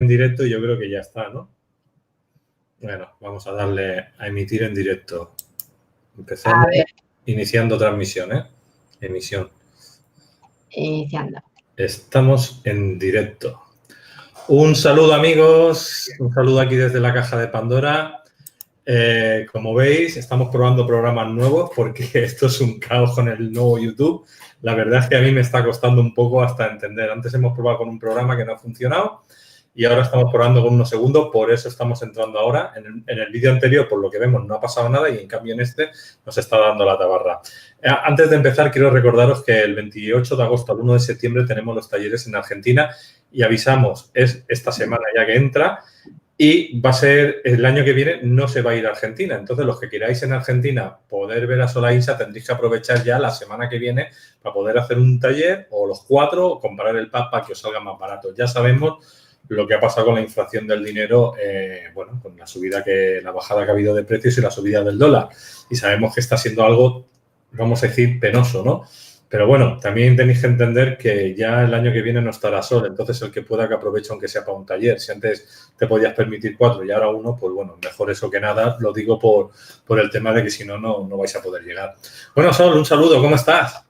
En directo y yo creo que ya está, ¿no? Bueno, vamos a darle a emitir en directo. Empezamos iniciando transmisión, ¿eh? Emisión. Iniciando. Estamos en directo. Un saludo, amigos. Un saludo aquí desde la caja de Pandora. Como veis, estamos probando programas nuevos porque esto es un caos con el nuevo YouTube. La verdad es que a mí me está costando un poco hasta entender. Antes hemos probado con un programa que no ha funcionado y ahora estamos probando con uno segundo, por eso estamos entrando ahora. En el vídeo anterior, por lo que vemos, no ha pasado nada y en cambio en este nos está dando la tabarra. Antes de empezar, quiero recordaros que el 28 de agosto al 1 de septiembre tenemos los talleres en Argentina y avisamos, es esta semana ya que entra. Y va a ser, el año que viene no se va a ir a Argentina. Entonces, los que queráis en Argentina poder ver a Sola Insa, tendréis que aprovechar ya la semana que viene para poder hacer un taller o los 4 o comprar el pack para que os salga más barato. Ya sabemos lo que ha pasado con la inflación del dinero, bueno, con la bajada que ha habido de precios y la subida del dólar. Y sabemos que está siendo algo, vamos a decir, penoso, ¿no? Pero bueno, también tenéis que entender que ya el año que viene no estará solo, entonces el que pueda que aproveche aunque sea para un taller. Si antes te podías permitir 4 y ahora 1, pues bueno, mejor eso que nada. Lo digo por el tema de que si no, no vais a poder llegar. Bueno, Sol, un saludo, ¿cómo estás?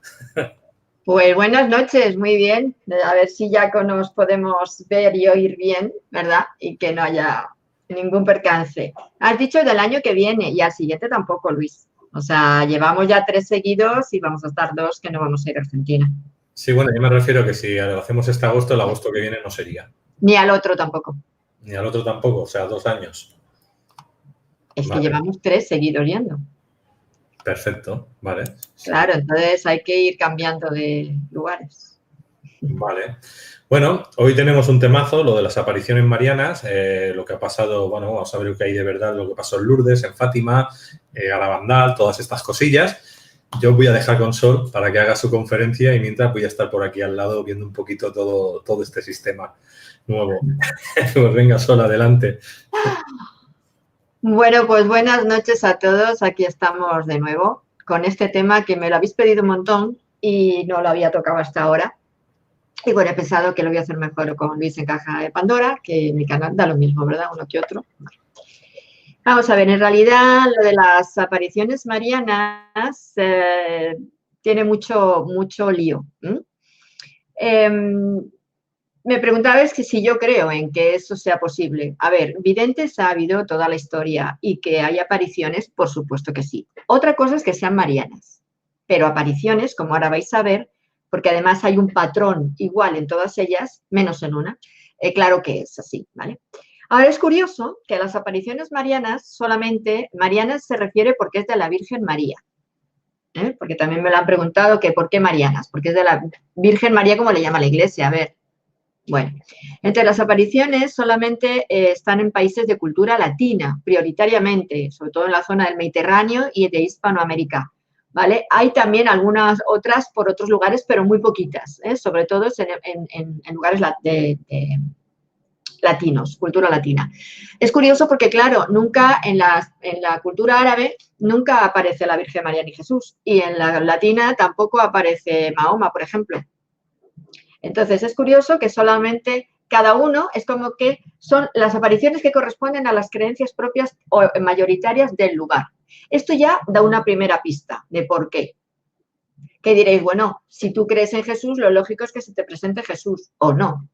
Pues buenas noches, muy bien. A ver si ya nos podemos ver y oír bien, ¿verdad? Y que no haya ningún percance. Has dicho del año que viene y al siguiente tampoco, Luis. O sea, llevamos ya 3 seguidos y vamos a estar 2 que no vamos a ir a Argentina. Sí, bueno, yo me refiero que si lo hacemos este agosto, el agosto que viene no sería. Ni al otro tampoco. Ni al otro tampoco, o sea, 2 años. Es que llevamos 3 seguidos yendo. Perfecto, vale. Claro, entonces hay que ir cambiando de lugares. Vale. Bueno, hoy tenemos un temazo, lo de las apariciones marianas, lo que ha pasado, bueno, vamos a ver qué hay de verdad, lo que pasó en Lourdes, en Fátima, Garabandal, todas estas cosillas. Yo voy a dejar con Sol para que haga su conferencia y mientras voy a estar por aquí al lado viendo un poquito todo este sistema nuevo. Pues venga, Sol, adelante. Bueno, pues buenas noches a todos. Aquí estamos de nuevo con este tema que me lo habéis pedido un montón y no lo había tocado hasta ahora. Y bueno, he pensado que lo voy a hacer mejor con Luis en Caja de Pandora, que en mi canal da lo mismo, ¿verdad? Uno que otro. Vamos a ver, en realidad lo de las apariciones marianas tiene mucho lío. Me preguntabais que si yo creo en que eso sea posible. A ver, videntes ha habido toda la historia y que hay apariciones, por supuesto que sí. Otra cosa es que sean marianas, pero apariciones, como ahora vais a ver, porque además hay un patrón igual en todas ellas, menos en una, claro que es así, ¿vale? Ahora es curioso que las apariciones marianas solamente, marianas se refiere porque es de la Virgen María, porque también me lo han preguntado que ¿por qué marianas? Porque es de la Virgen María como le llama la Iglesia, a ver. Bueno, entre las apariciones solamente están en países de cultura latina, prioritariamente, sobre todo en la zona del Mediterráneo y de Hispanoamérica, ¿vale? Hay también algunas otras por otros lugares, pero muy poquitas, sobre todo en lugares latinos, cultura latina. Es curioso porque, claro, nunca en la cultura árabe nunca aparece la Virgen María ni Jesús, y en la latina tampoco aparece Mahoma, por ejemplo. Entonces, es curioso que solamente cada uno es como que son las apariciones que corresponden a las creencias propias o mayoritarias del lugar. Esto ya da una primera pista de por qué. Que diréis, bueno, si tú crees en Jesús, lo lógico es que se te presente Jesús, o no.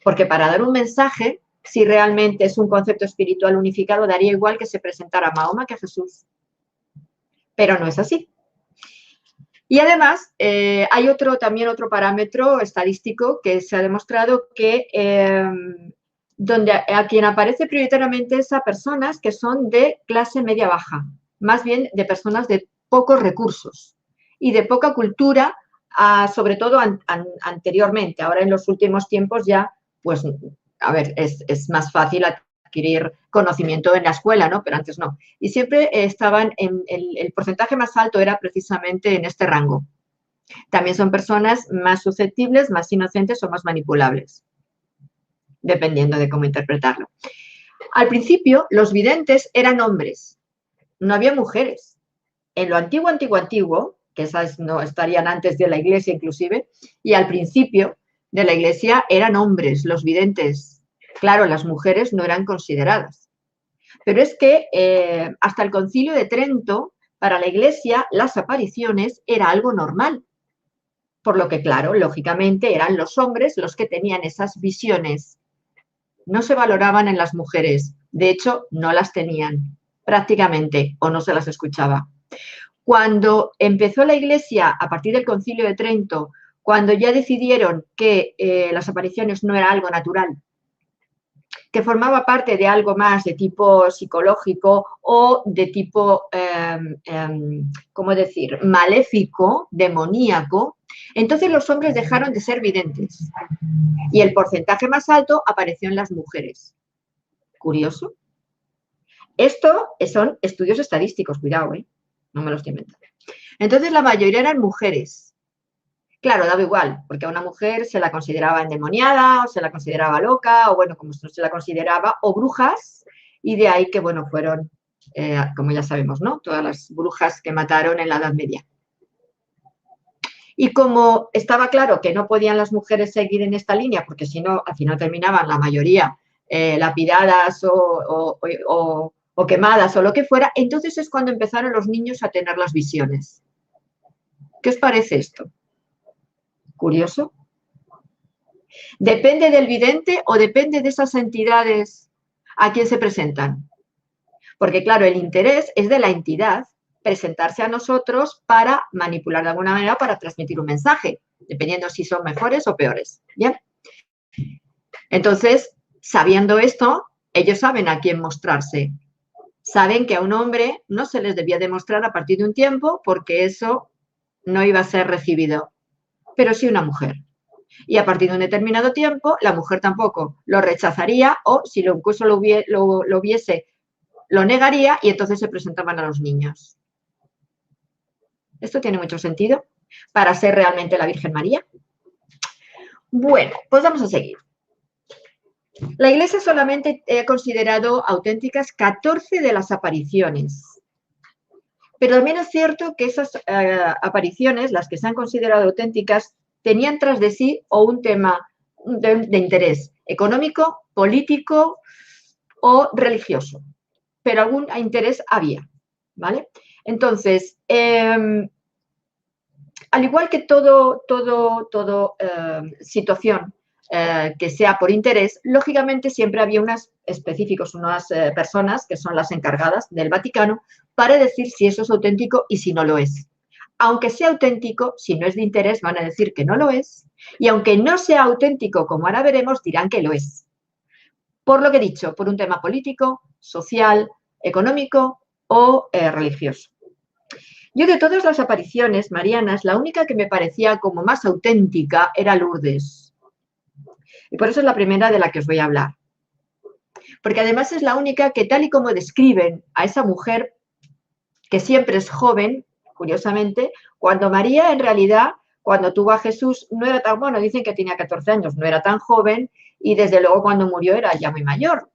Porque para dar un mensaje, si realmente es un concepto espiritual unificado, daría igual que se presentara Mahoma que Jesús. Pero no es así. Y además, hay también otro parámetro estadístico que se ha demostrado que donde a quien aparece prioritariamente es a personas que son de clase media-baja, más bien de personas de pocos recursos y de poca cultura, sobre todo anteriormente. Ahora, en los últimos tiempos ya, pues, a ver, es más fácil adquirir conocimiento en la escuela, ¿no? Pero antes no. Y siempre estaban el porcentaje más alto era precisamente en este rango. También son personas más susceptibles, más inocentes o más manipulables, dependiendo de cómo interpretarlo. Al principio, los videntes eran hombres, no había mujeres. En lo antiguo, que esas no estarían antes de la Iglesia inclusive, y al principio de la Iglesia eran hombres los videntes. Claro, las mujeres no eran consideradas. Pero es que hasta el Concilio de Trento, para la Iglesia, las apariciones era algo normal. Por lo que, claro, lógicamente eran los hombres los que tenían esas visiones. No se valoraban en las mujeres. De hecho, no las tenían prácticamente o no se las escuchaba. Cuando empezó la Iglesia, a partir del Concilio de Trento, cuando ya decidieron que las apariciones no era algo natural, que formaba parte de algo más de tipo psicológico o de tipo, ¿cómo decir?, maléfico, demoníaco, entonces los hombres dejaron de ser videntes y el porcentaje más alto apareció en las mujeres. Curioso. Esto son estudios estadísticos, cuidado, no me lo estoy inventando. Entonces la mayoría eran mujeres. Claro, daba igual, porque a una mujer se la consideraba endemoniada, o se la consideraba loca, o bueno, como se la consideraba, o brujas, y de ahí que, bueno, fueron, como ya sabemos, ¿no? Todas las brujas que mataron en la Edad Media. Y como estaba claro que no podían las mujeres seguir en esta línea, porque si no, al final terminaban la mayoría lapidadas o quemadas o lo que fuera, entonces es cuando empezaron los niños a tener las visiones. ¿Qué os parece esto? Curioso. ¿Depende del vidente o depende de esas entidades a quien se presentan? Porque, claro, el interés es de la entidad presentarse a nosotros para manipular de alguna manera, para transmitir un mensaje, dependiendo si son mejores o peores. ¿Bien? Entonces, sabiendo esto, ellos saben a quién mostrarse. Saben que a un hombre no se les debía demostrar a partir de un tiempo porque eso no iba a ser recibido, pero sí una mujer. Y a partir de un determinado tiempo, la mujer tampoco lo rechazaría o si lo incluso lo viese, lo negaría y entonces se presentaban a los niños. ¿Esto tiene mucho sentido para ser realmente la Virgen María? Bueno, pues vamos a seguir. La Iglesia solamente ha considerado auténticas 14 de las apariciones. Pero también es cierto que esas apariciones, las que se han considerado auténticas, tenían tras de sí o un tema de interés económico, político o religioso. Pero algún interés había, ¿vale? Entonces, al igual que todo situación que sea por interés, lógicamente siempre había unas personas que son las encargadas del Vaticano para decir si eso es auténtico y si no lo es. Aunque sea auténtico, si no es de interés, van a decir que no lo es, y aunque no sea auténtico, como ahora veremos, dirán que lo es. Por lo que he dicho, por un tema político, social, económico o religioso. Yo de todas las apariciones marianas, la única que me parecía como más auténtica era Lourdes. Y por eso es la primera de la que os voy a hablar. Porque además es la única que, tal y como describen a esa mujer, que siempre es joven, curiosamente, cuando María en realidad, cuando tuvo a Jesús, no era tan, bueno, dicen que tenía 14 años, no era tan joven y desde luego cuando murió era ya muy mayor.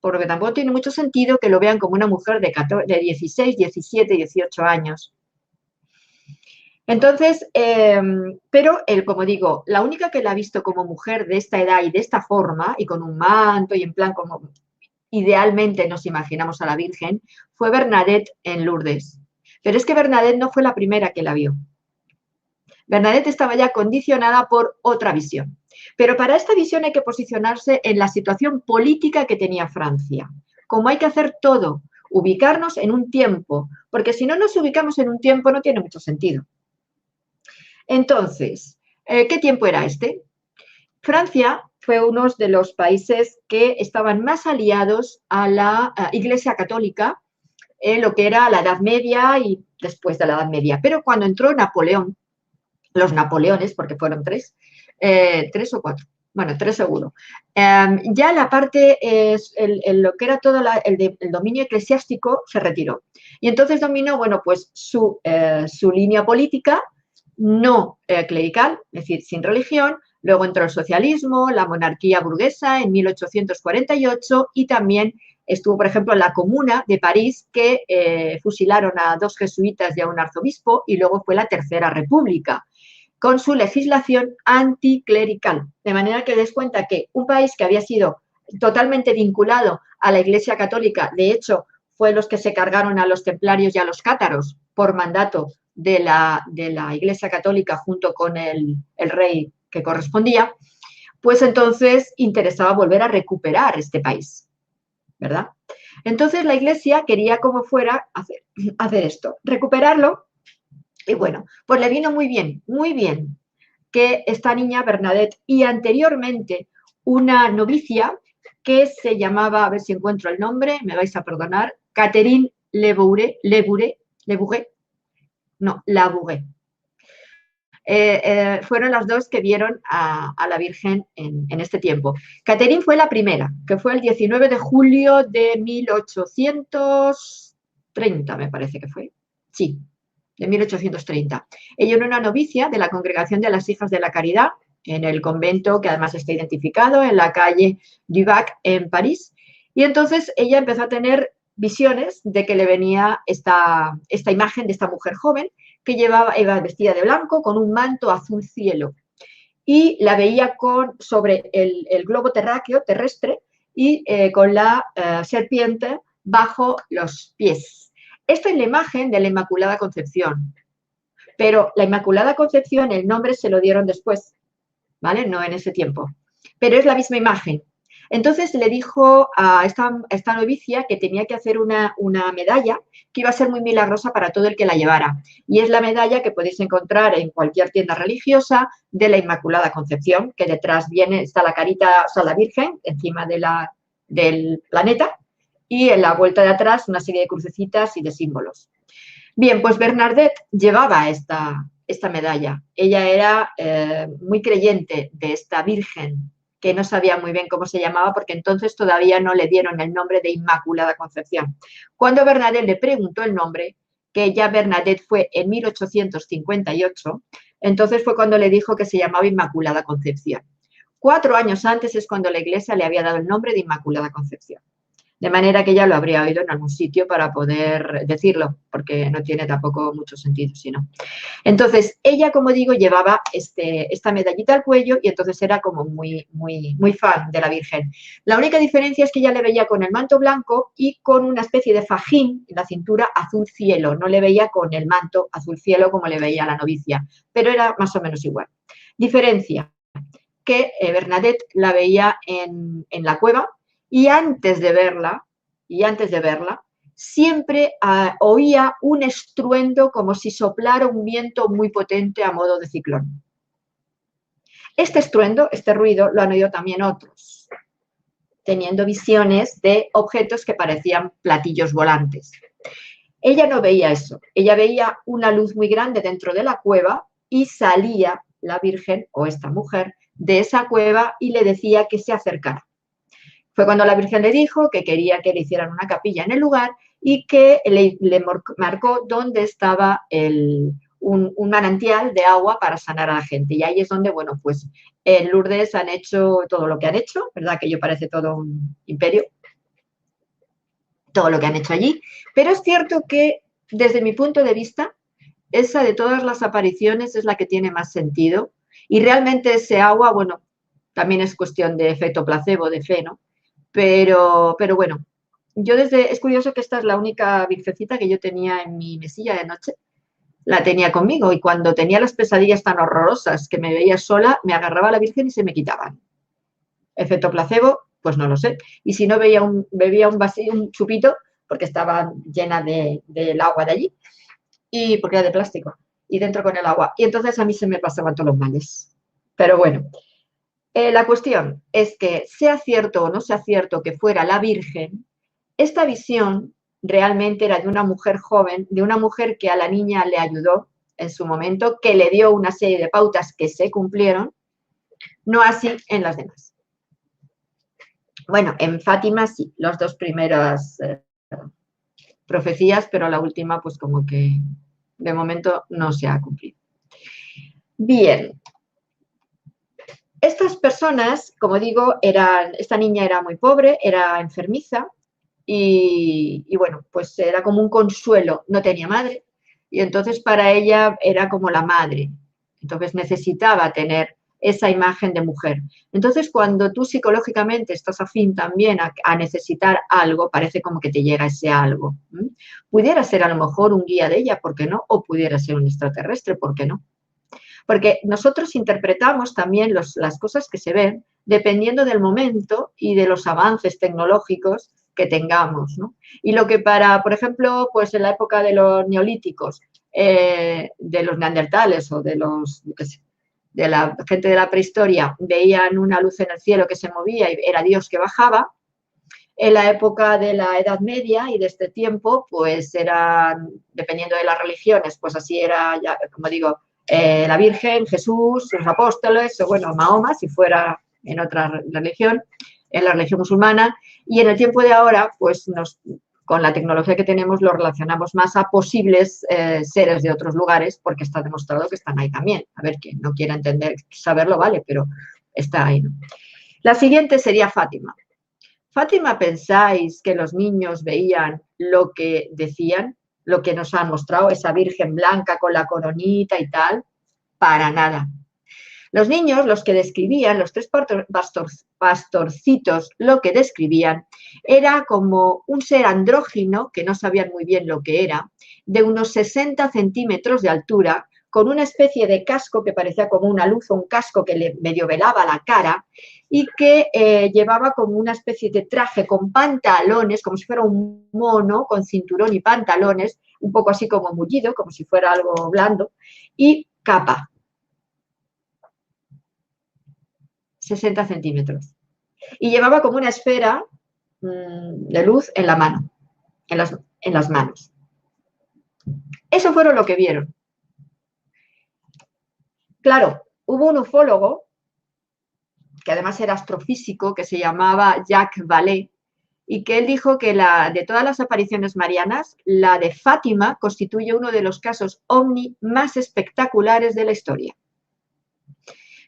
Por lo que tampoco tiene mucho sentido que lo vean como una mujer de 16, 17, 18 años. Entonces, pero él, como digo, la única que la ha visto como mujer de esta edad y de esta forma, y con un manto y en plan como idealmente nos imaginamos a la Virgen, fue Bernadette en Lourdes. Pero es que Bernadette no fue la primera que la vio. Bernadette estaba ya condicionada por otra visión. Pero para esta visión hay que posicionarse en la situación política que tenía Francia. Como hay que hacer todo, ubicarnos en un tiempo, porque si no nos ubicamos en un tiempo no tiene mucho sentido. Entonces, ¿qué tiempo era este? Francia fue uno de los países que estaban más aliados a la Iglesia Católica en lo que era la Edad Media y después de la Edad Media. Pero cuando entró Napoleón, los Napoleones, porque fueron tres o cuatro, bueno, tres seguro, ya la parte, lo que era todo el dominio eclesiástico se retiró. Y entonces dominó, bueno, pues su línea política, no clerical, es decir, sin religión. Luego entró el socialismo, la monarquía burguesa en 1848 y también estuvo, por ejemplo, la Comuna de París, que fusilaron a 2 jesuitas y a un arzobispo, y luego fue la Tercera República. con su legislación anticlerical. De manera que des cuenta que un país que había sido totalmente vinculado a la Iglesia Católica, de hecho, fue los que se cargaron a los templarios y a los cátaros por mandato de la Iglesia Católica junto con el rey que correspondía, pues entonces interesaba volver a recuperar este país, ¿verdad? Entonces la Iglesia quería como fuera hacer esto, recuperarlo, y bueno, pues le vino muy bien que esta niña Bernadette y anteriormente una novicia que se llamaba, a ver si encuentro el nombre, me vais a perdonar, Catherine Labouré, fueron las dos que vieron a la Virgen en este tiempo. Catherine fue la primera, que fue el 19 de julio de 1830, me parece que fue. Sí, de 1830. Ella era una novicia de la Congregación de las Hijas de la Caridad, en el convento que además está identificado en la calle du Bac en París. Y entonces ella empezó a tener visiones de que le venía esta imagen de esta mujer joven que iba vestida de blanco con un manto azul cielo. Y la veía sobre el globo terrestre y con la serpiente bajo los pies. Esta es la imagen de la Inmaculada Concepción, pero la Inmaculada Concepción, el nombre se lo dieron después, ¿vale? No en ese tiempo, pero es la misma imagen. Entonces le dijo a esta novicia que tenía que hacer una medalla que iba a ser muy milagrosa para todo el que la llevara. Y es la medalla que podéis encontrar en cualquier tienda religiosa de la Inmaculada Concepción, que detrás está la carita, o sea, la Virgen, encima del planeta, y en la vuelta de atrás una serie de crucecitas y de símbolos. Bien, pues Bernadette llevaba esta medalla. Ella era muy creyente de esta Virgen, que no sabía muy bien cómo se llamaba, porque entonces todavía no le dieron el nombre de Inmaculada Concepción. Cuando Bernadette le preguntó el nombre, que ya Bernadette fue en 1858, entonces fue cuando le dijo que se llamaba Inmaculada Concepción. 4 años antes es cuando la Iglesia le había dado el nombre de Inmaculada Concepción. De manera que ella lo habría oído en algún sitio para poder decirlo, porque no tiene tampoco mucho sentido, sino. Entonces, ella, como digo, llevaba esta medallita al cuello y entonces era como muy fan de la Virgen. La única diferencia es que ella le veía con el manto blanco y con una especie de fajín en la cintura azul cielo. No le veía con el manto azul cielo como le veía a la novicia, pero era más o menos igual. Diferencia, que Bernadette la veía en la cueva, y antes de verla, siempre oía un estruendo como si soplara un viento muy potente a modo de ciclón. Este estruendo, este ruido, lo han oído también otros, teniendo visiones de objetos que parecían platillos volantes. Ella no veía eso, ella veía una luz muy grande dentro de la cueva y salía la Virgen o esta mujer de esa cueva y le decía que se acercara. Fue cuando la Virgen le dijo que quería que le hicieran una capilla en el lugar y que le marcó dónde estaba un manantial de agua para sanar a la gente. Y ahí es donde, bueno, pues en Lourdes han hecho todo lo que han hecho, ¿verdad? Que yo parece todo un imperio, todo lo que han hecho allí. Pero es cierto que, desde mi punto de vista, esa de todas las apariciones es la que tiene más sentido. Y realmente ese agua, bueno, también es cuestión de efecto placebo, de fe, ¿no? Pero bueno, es curioso que esta es la única virgencita que yo tenía en mi mesilla de noche, la tenía conmigo y cuando tenía las pesadillas tan horrorosas que me veía sola, me agarraba a la Virgen y se me quitaban. Efecto placebo, pues no lo sé. Y si no bebía un vasito, un chupito, porque estaba llena del agua de allí, y porque era de plástico, y dentro con el agua. Y entonces a mí se me pasaban todos los males. Pero bueno. La cuestión es que, sea cierto o no sea cierto que fuera la Virgen, esta visión realmente era de una mujer joven, de una mujer que a la niña le ayudó en su momento, que le dio una serie de pautas que se cumplieron, no así en las demás. Bueno, en Fátima sí, las 2 primeras profecías, pero la última pues como que de momento no se ha cumplido. Bien. Estas personas, como digo, esta niña era muy pobre, era enfermiza y bueno, pues era como un consuelo, no tenía madre y entonces para ella era como la madre Entonces necesitaba tener esa imagen de mujer. Entonces, cuando tú psicológicamente estás afín también a necesitar algo, parece como que te llega ese algo. Pudiera ser a lo mejor un guía de ella, ¿por qué no? O pudiera ser un extraterrestre, ¿por qué no? Porque nosotros interpretamos también las cosas que se ven dependiendo del momento y de los avances tecnológicos que tengamos, ¿no? Y lo que por ejemplo, pues en la época de los neolíticos, de los neandertales o de la gente de la prehistoria, veían una luz en el cielo que se movía y era Dios que bajaba. En la época de la Edad Media y de este tiempo, pues eran, dependiendo de las religiones, pues así era, ya, como digo, la Virgen, Jesús, los apóstoles, o bueno, Mahoma, si fuera en otra religión, en la religión musulmana. Y en el tiempo de ahora, pues con la tecnología que tenemos lo relacionamos más a posibles seres de otros lugares, porque está demostrado que están ahí también. A ver, quien no quiera saberlo, vale, pero está ahí, ¿no? La siguiente sería Fátima. Fátima, ¿pensáis que los niños veían lo que decían, lo que nos han mostrado, esa Virgen blanca con la coronita y tal? Para nada. Los niños, los que describían, los tres pastorcitos, lo que describían era como un ser andrógino, que no sabían muy bien lo que era, de unos 60 centímetros de altura, con una especie de casco que parecía como una luz, un casco que le medio velaba la cara y que llevaba como una especie de traje con pantalones, como si fuera un mono, con cinturón y pantalones, un poco así como mullido, como si fuera algo blando, y capa. 60 centímetros. Y llevaba como una esfera de luz en la mano, en las manos. Eso fueron lo que vieron. Claro, hubo un ufólogo, que además era astrofísico, que se llamaba Jacques Vallée, y que él dijo que de todas las apariciones marianas, la de Fátima constituye uno de los casos ovni más espectaculares de la historia.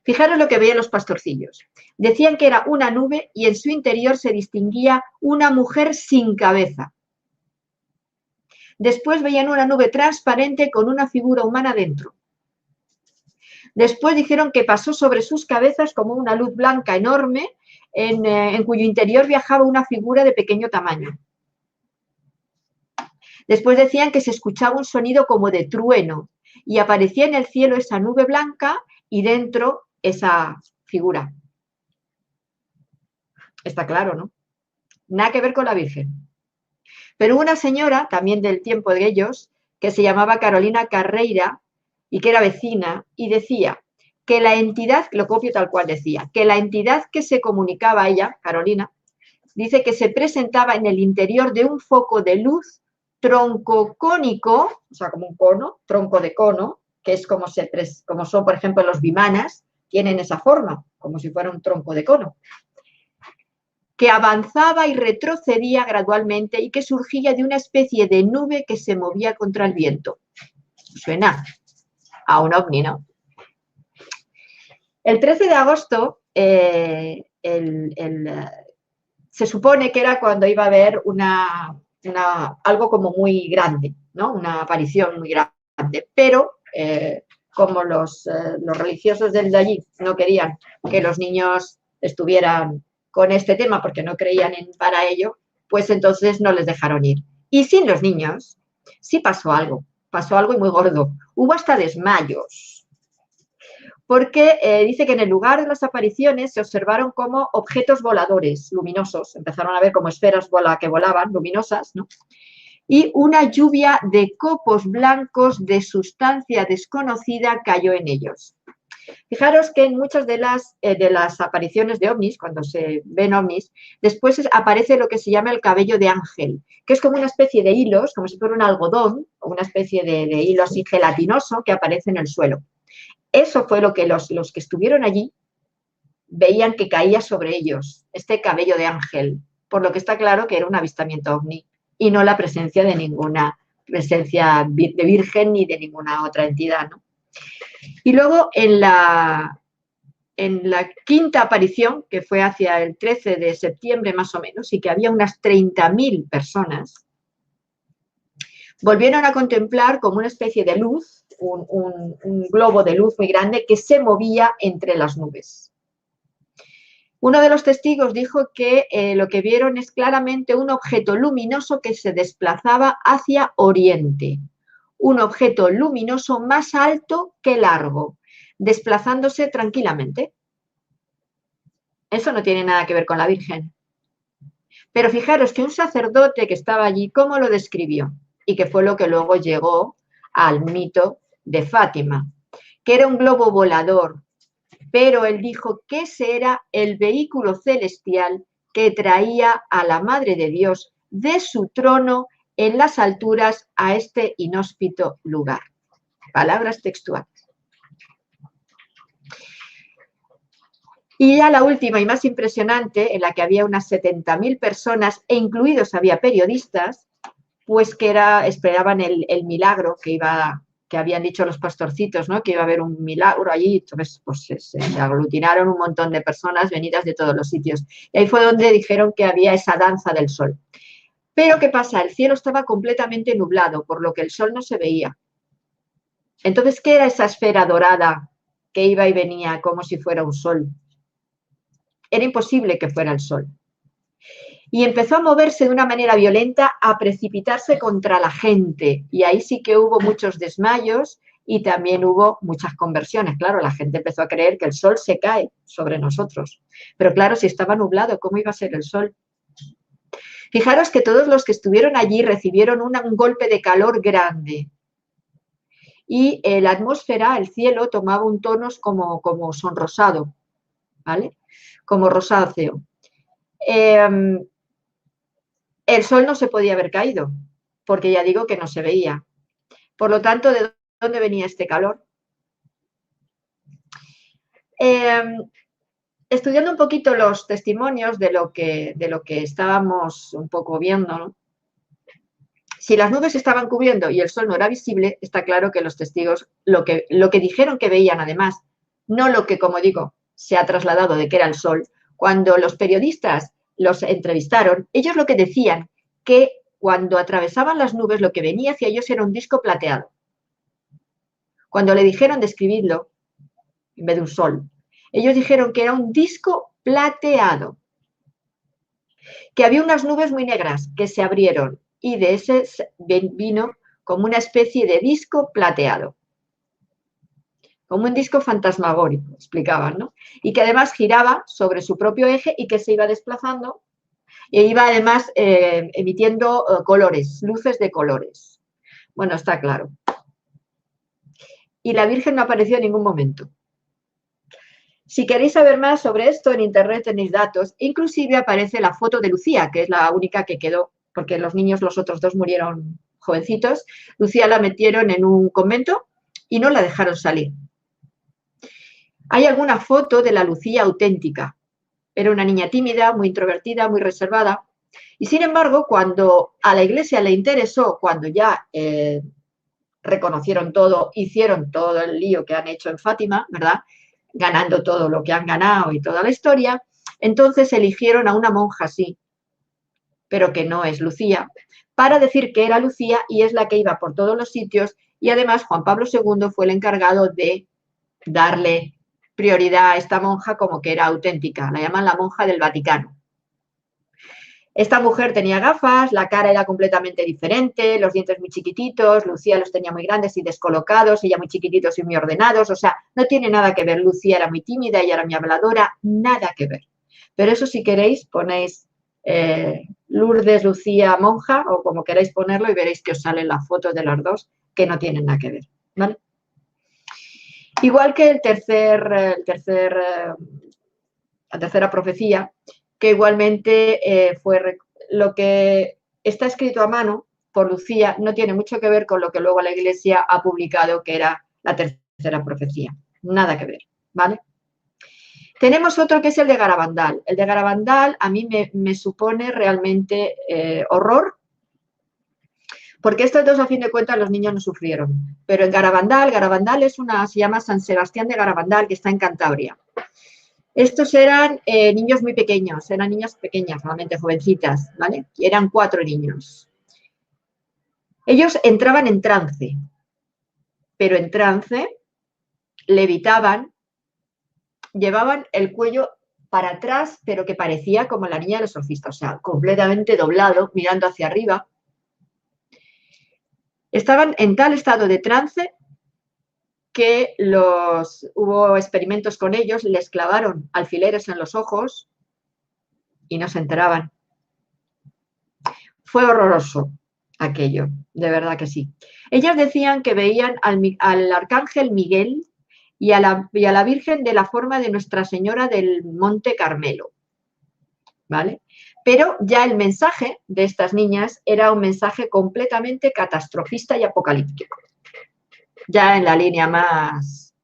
Fijaros lo que veían los pastorcillos. Decían que era una nube y en su interior se distinguía una mujer sin cabeza. Después veían una nube transparente con una figura humana dentro. Después dijeron que pasó sobre sus cabezas como una luz blanca enorme en cuyo interior viajaba una figura de pequeño tamaño. Después decían que se escuchaba un sonido como de trueno y aparecía en el cielo esa nube blanca y dentro esa figura. Está claro, ¿no? Nada que ver con la Virgen. Pero hubo una señora, también del tiempo de ellos, que se llamaba Carolina Carreira y que era vecina, y decía que la entidad, lo copio tal cual decía, que la entidad que se comunicaba a ella, Carolina, dice que se presentaba en el interior de un foco de luz troncocónico, o sea, como un cono, tronco de cono, que es como son, por ejemplo, los vimanas, tienen esa forma, como si fuera un tronco de cono, que avanzaba y retrocedía gradualmente y que surgía de una especie de nube que se movía contra el viento. Suena a un ovni, ¿no? El 13 de agosto se supone que era cuando iba a haber algo como muy grande, ¿no? Una aparición muy grande, pero como los religiosos de allí no querían que los niños estuvieran con este tema porque no creían para ello, pues entonces no les dejaron ir. Y sin los niños sí pasó algo y muy gordo. Hubo hasta desmayos, porque dice que en el lugar de las apariciones se observaron como objetos voladores luminosos, empezaron a ver como esferas que volaban, luminosas, ¿no? Y una lluvia de copos blancos de sustancia desconocida cayó en ellos. Fijaros que en muchas de las apariciones de ovnis, cuando se ven ovnis, después aparece lo que se llama el cabello de ángel, que es como una especie de hilos, como si fuera un algodón, o una especie de hilo así gelatinoso que aparece en el suelo. Eso fue lo que los que estuvieron allí veían que caía sobre ellos, este cabello de ángel, por lo que está claro que era un avistamiento ovni y no la presencia de ninguna presencia de virgen ni de ninguna otra entidad, ¿no? Y luego en la quinta aparición, que fue hacia el 13 de septiembre más o menos, y que había unas 30.000 personas, volvieron a contemplar como una especie de luz un globo de luz muy grande que se movía entre las nubes. Uno de los testigos dijo que lo que vieron es claramente un objeto luminoso que se desplazaba hacia oriente. Un objeto luminoso más alto que largo, desplazándose tranquilamente. Eso no tiene nada que ver con la Virgen. Pero fijaros que un sacerdote que estaba allí, ¿cómo lo describió? Y que fue lo que luego llegó al mito de Fátima, que era un globo volador, pero él dijo que ese era el vehículo celestial que traía a la Madre de Dios de su trono en las alturas a este inhóspito lugar. Palabras textuales. Y ya la última y más impresionante, en la que había unas 70.000 personas, e incluidos había periodistas, pues que esperaban el milagro que habían dicho los pastorcitos, ¿no? Que iba a haber un milagro allí. Entonces, pues se aglutinaron un montón de personas venidas de todos los sitios. Y ahí fue donde dijeron que había esa danza del sol. Pero, ¿qué pasa? El cielo estaba completamente nublado, por lo que el sol no se veía. Entonces, ¿qué era esa esfera dorada que iba y venía como si fuera un sol? Era imposible que fuera el sol. Y empezó a moverse de una manera violenta, a precipitarse contra la gente. Y ahí sí que hubo muchos desmayos y también hubo muchas conversiones. Claro, la gente empezó a creer que el sol se cae sobre nosotros. Pero claro, si estaba nublado, ¿cómo iba a ser el sol? Fijaros que todos los que estuvieron allí recibieron un golpe de calor grande. Y la atmósfera, el cielo, tomaba un tono como sonrosado, ¿vale? Como rosáceo. El sol no se podía haber caído, porque ya digo que no se veía. Por lo tanto, ¿de dónde venía este calor? Estudiando un poquito los testimonios de lo que estábamos un poco viendo, ¿no? Si las nubes estaban cubriendo y el sol no era visible, está claro que los testigos lo que dijeron que veían además, no lo que, como digo, se ha trasladado de que era el sol. Cuando los periodistas los entrevistaron, ellos lo que decían, que cuando atravesaban las nubes lo que venía hacia ellos era un disco plateado. Cuando le dijeron describirlo, en vez de un sol, ellos dijeron que era un disco plateado, que había unas nubes muy negras que se abrieron y de ese vino como una especie de disco plateado, como un disco fantasmagórico, explicaban, ¿no? Y que además giraba sobre su propio eje y que se iba desplazando e iba además emitiendo colores, luces de colores. Bueno, está claro. Y la Virgen no apareció en ningún momento. Si queréis saber más sobre esto, en internet tenéis datos. Inclusive aparece la foto de Lucía, que es la única que quedó, porque los niños, los otros dos, murieron jovencitos. Lucía la metieron en un convento y no la dejaron salir. Hay alguna foto de la Lucía auténtica. Era una niña tímida, muy introvertida, muy reservada. Y sin embargo, cuando a la Iglesia le interesó, cuando ya reconocieron todo, hicieron todo el lío que han hecho en Fátima, ¿verdad?, ganando todo lo que han ganado y toda la historia, entonces eligieron a una monja así, pero que no es Lucía, para decir que era Lucía y es la que iba por todos los sitios, y además Juan Pablo II fue el encargado de darle prioridad a esta monja como que era auténtica, la llaman la monja del Vaticano. Esta mujer tenía gafas, la cara era completamente diferente, los dientes muy chiquititos, Lucía los tenía muy grandes y descolocados, ella muy chiquititos y muy ordenados, o sea, no tiene nada que ver. Lucía era muy tímida, ella era muy habladora, nada que ver. Pero eso, si queréis, ponéis Lourdes, Lucía, monja, o como queráis ponerlo, y veréis que os sale la foto de las dos, que no tienen nada que ver, ¿vale? Igual que la tercera profecía, que igualmente fue lo que está escrito a mano por Lucía, no tiene mucho que ver con lo que luego la Iglesia ha publicado, que era la tercera profecía. Nada que ver, ¿vale? Tenemos otro que es el de Garabandal. El de Garabandal a mí me supone realmente horror, porque estos dos, a fin de cuentas, los niños no sufrieron. Pero en Garabandal es se llama San Sebastián de Garabandal, que está en Cantabria. Estos eran niños muy pequeños, eran niñas pequeñas, normalmente jovencitas, ¿vale? Y eran 4 niños. Ellos entraban en trance. pero en trance, levitaban, llevaban el cuello para atrás, pero que parecía como la niña del exorcista, o sea, completamente doblado, mirando hacia arriba. Estaban en tal estado de trance que hubo experimentos con ellos, les clavaron alfileres en los ojos y no se enteraban. Fue horroroso aquello, de verdad que sí. Ellas decían que veían al arcángel Miguel y a la Virgen de la forma de Nuestra Señora del Monte Carmelo, ¿vale? Pero ya el mensaje de estas niñas era un mensaje completamente catastrofista y apocalíptico. Ya en la línea más,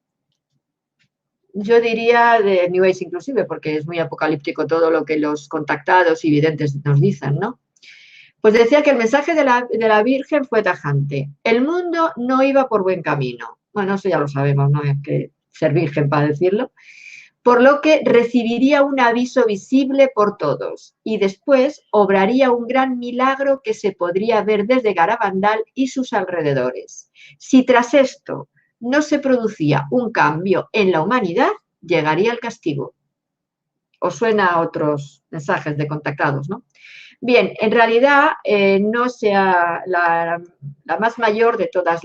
yo diría de New Age inclusive, porque es muy apocalíptico todo lo que los contactados y videntes nos dicen, ¿no? Pues decía que el mensaje de la Virgen fue tajante. El mundo no iba por buen camino. Bueno, eso ya lo sabemos, no hay que ser virgen para decirlo. Por lo que recibiría un aviso visible por todos y después obraría un gran milagro que se podría ver desde Garabandal y sus alrededores. Si tras esto no se producía un cambio en la humanidad, llegaría el castigo. Os suena a otros mensajes de contactados, ¿no? Bien, en realidad no sea la más mayor de todas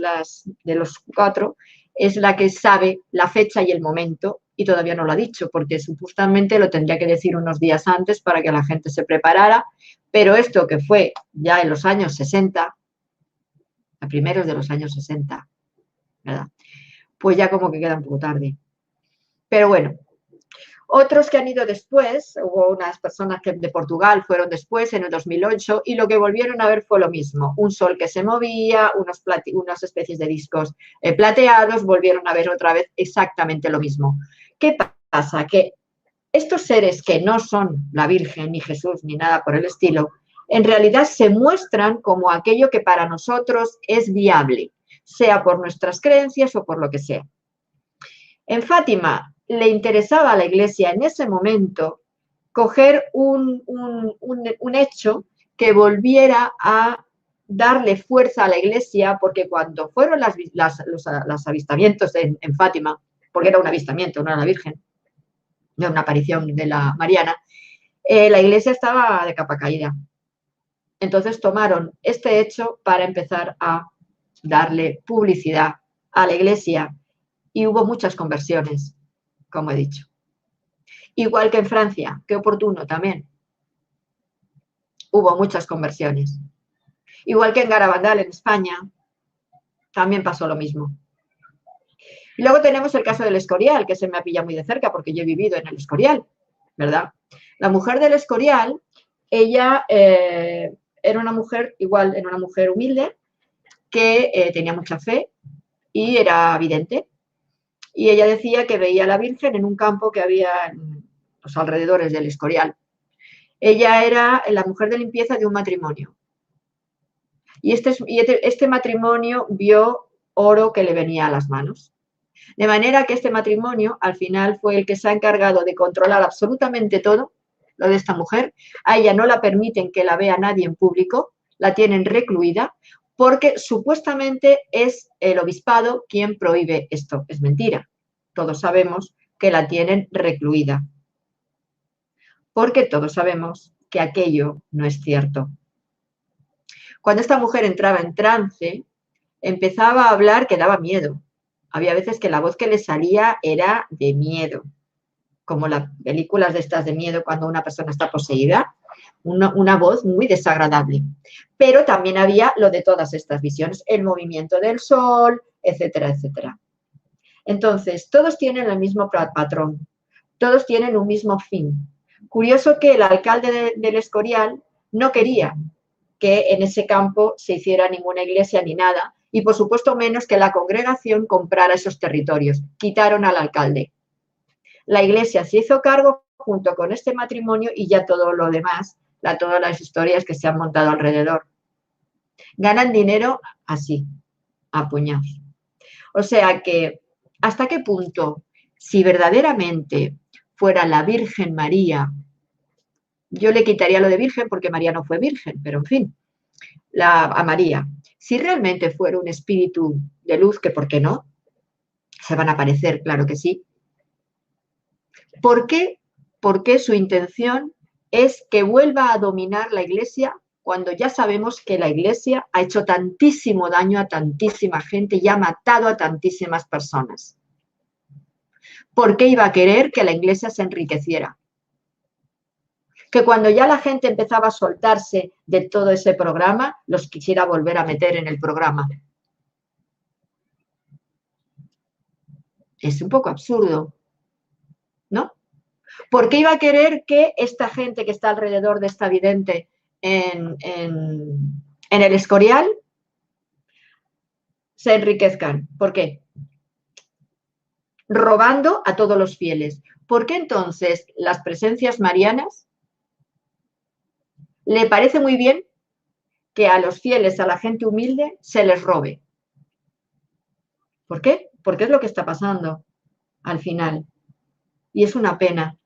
de los 4, es la que sabe la fecha y el momento y todavía no lo ha dicho porque supuestamente lo tendría que decir unos días antes para que la gente se preparara, pero esto que fue ya en los años 60, a primeros de los años 60, ¿verdad? Pues ya como que queda un poco tarde. Pero bueno. Otros que han ido después, hubo unas personas que de Portugal fueron después, en el 2008, y lo que volvieron a ver fue lo mismo. Un sol que se movía, unas especies de discos plateados, volvieron a ver otra vez exactamente lo mismo. ¿Qué pasa? Que estos seres que no son la Virgen, ni Jesús, ni nada por el estilo, en realidad se muestran como aquello que para nosotros es viable, sea por nuestras creencias o por lo que sea. En Fátima le interesaba a la Iglesia en ese momento coger un hecho que volviera a darle fuerza a la Iglesia, porque cuando fueron los avistamientos en Fátima, porque era un avistamiento, no era la Virgen, no una aparición de la Mariana, la Iglesia estaba de capa caída. Entonces tomaron este hecho para empezar a darle publicidad a la Iglesia y hubo muchas conversiones, como he dicho. Igual que en Francia, qué oportuno también. Hubo muchas conversiones. Igual que en Garabandal, en España, también pasó lo mismo. Y luego tenemos el caso del Escorial, que se me ha pillado muy de cerca porque yo he vivido en el Escorial, ¿verdad? La mujer del Escorial, ella era una mujer, igual, era una mujer humilde, que tenía mucha fe y era vidente. Y ella decía que veía a la Virgen en un campo que había en los alrededores del Escorial. Ella era la mujer de limpieza de un matrimonio. Y este matrimonio vio oro que le venía a las manos. De manera que este matrimonio al final fue el que se ha encargado de controlar absolutamente todo lo de esta mujer. A ella no la permiten que la vea nadie en público, la tienen recluida porque supuestamente es el obispado quien prohíbe esto. Es mentira. Todos sabemos que la tienen recluida. Porque todos sabemos que aquello no es cierto. Cuando esta mujer entraba en trance, empezaba a hablar que daba miedo. Había veces que la voz que le salía era de miedo, como las películas de estas de miedo cuando una persona está poseída, una voz muy desagradable. Pero también había lo de todas estas visiones, el movimiento del sol, etcétera, etcétera. Entonces, todos tienen el mismo patrón, todos tienen un mismo fin. Curioso que el alcalde del Escorial no quería que en ese campo se hiciera ninguna iglesia ni nada, y por supuesto menos que la congregación comprara esos territorios. Quitaron al alcalde. La iglesia se hizo cargo junto con este matrimonio y ya todo lo demás, todas las historias que se han montado alrededor. Ganan dinero así, a puñados. O sea que, ¿hasta qué punto, si verdaderamente fuera la Virgen María, yo le quitaría lo de virgen porque María no fue virgen, pero en fin, a María, si realmente fuera un espíritu de luz, que por qué no, se van a aparecer, claro que sí, ¿por qué su intención es que vuelva a dominar la Iglesia cuando ya sabemos que la Iglesia ha hecho tantísimo daño a tantísima gente y ha matado a tantísimas personas? ¿Por qué iba a querer que la Iglesia se enriqueciera? Que cuando ya la gente empezaba a soltarse de todo ese programa, los quisiera volver a meter en el programa. Es un poco absurdo, ¿no? ¿Por qué iba a querer que esta gente que está alrededor de esta vidente en el Escorial se enriquezcan? ¿Por qué? Robando a todos los fieles. ¿Por qué entonces las presencias marianas le parece muy bien que a los fieles, a la gente humilde, se les robe? ¿Por qué? Porque es lo que está pasando al final. Y es una pena.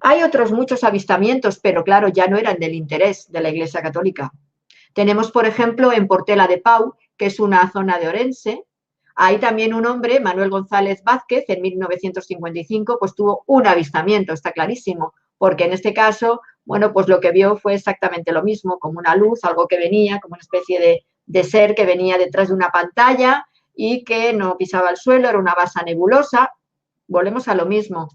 Hay otros muchos avistamientos, pero claro, ya no eran del interés de la Iglesia Católica. Tenemos, por ejemplo, en Portela de Pau, que es una zona de Orense. Hay también un hombre, Manuel González Vázquez, en 1955, pues tuvo un avistamiento, está clarísimo, porque en este caso, bueno, pues lo que vio fue exactamente lo mismo, como una luz, algo que venía, como una especie de ser que venía detrás de una pantalla y que no pisaba el suelo, era una basa nebulosa. Volvemos a lo mismo.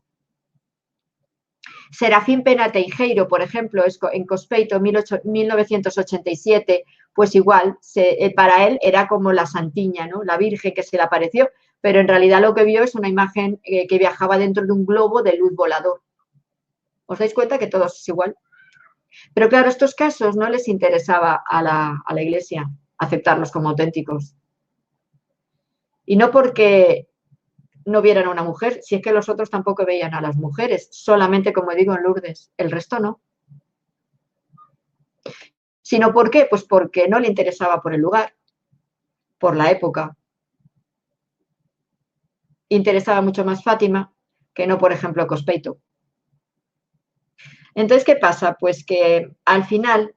Serafín Pena Teijeiro, por ejemplo, en Cospeito, 1987, pues igual, para él era como la santiña, ¿no? La Virgen que se le apareció, pero en realidad lo que vio es una imagen que viajaba dentro de un globo de luz volador. ¿Os dais cuenta que todo es igual? Pero claro, estos casos no les interesaba a la Iglesia aceptarlos como auténticos. Y no porque no vieran a una mujer, si es que los otros tampoco veían a las mujeres, solamente, como digo, en Lourdes, el resto no. ¿Sino por qué? Pues porque no le interesaba por el lugar, por la época. Interesaba mucho más Fátima que no, por ejemplo, Cospeito. Entonces, ¿qué pasa? Pues que al final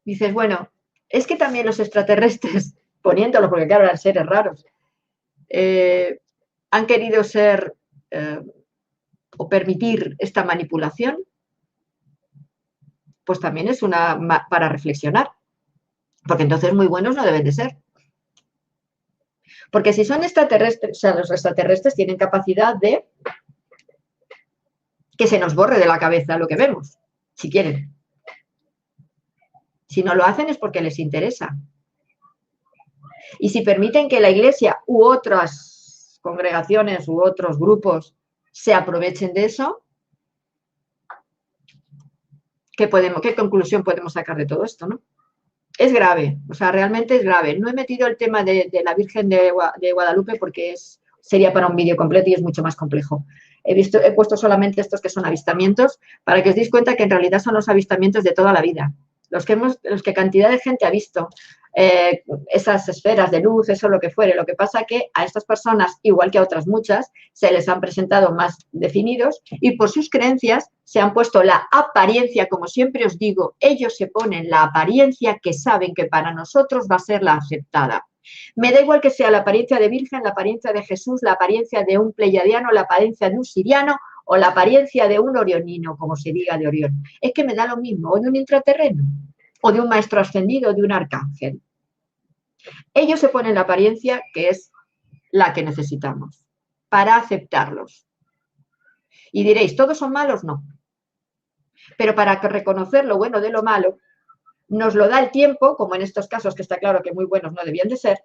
dices, bueno, es que también los extraterrestres, poniéndolo, porque claro, eran seres raros, han querido ser o permitir esta manipulación, pues también es para reflexionar, porque entonces muy buenos no deben de ser. Porque si son extraterrestres, o sea, los extraterrestres tienen capacidad de que se nos borre de la cabeza lo que vemos, si quieren. Si no lo hacen es porque les interesa. Y si permiten que la Iglesia u otras congregaciones u otros grupos se aprovechen de eso, ¿qué conclusión podemos sacar de todo esto, no? Es grave, o sea, realmente es grave. No he metido el tema de la Virgen de Guadalupe porque sería para un vídeo completo y es mucho más complejo. He puesto solamente estos que son avistamientos para que os deis cuenta que en realidad son los avistamientos de toda la vida. Los que cantidad de gente ha visto esas esferas de luz, eso lo que fuere. Lo que pasa que a estas personas, igual que a otras muchas, se les han presentado más definidos y por sus creencias se han puesto la apariencia, como siempre os digo, ellos se ponen la apariencia que saben que para nosotros va a ser la aceptada. Me da igual que sea la apariencia de Virgen, la apariencia de Jesús, la apariencia de un pleiadiano, la apariencia de un siriano o la apariencia de un orionino, como se diga de Orión. Es que me da lo mismo, o de un intraterreno, o de un maestro ascendido, o de un arcángel. Ellos se ponen la apariencia que es la que necesitamos para aceptarlos. Y diréis, ¿todos son malos? No. Pero para reconocer lo bueno de lo malo, nos lo da el tiempo, como en estos casos que está claro que muy buenos no debían de ser,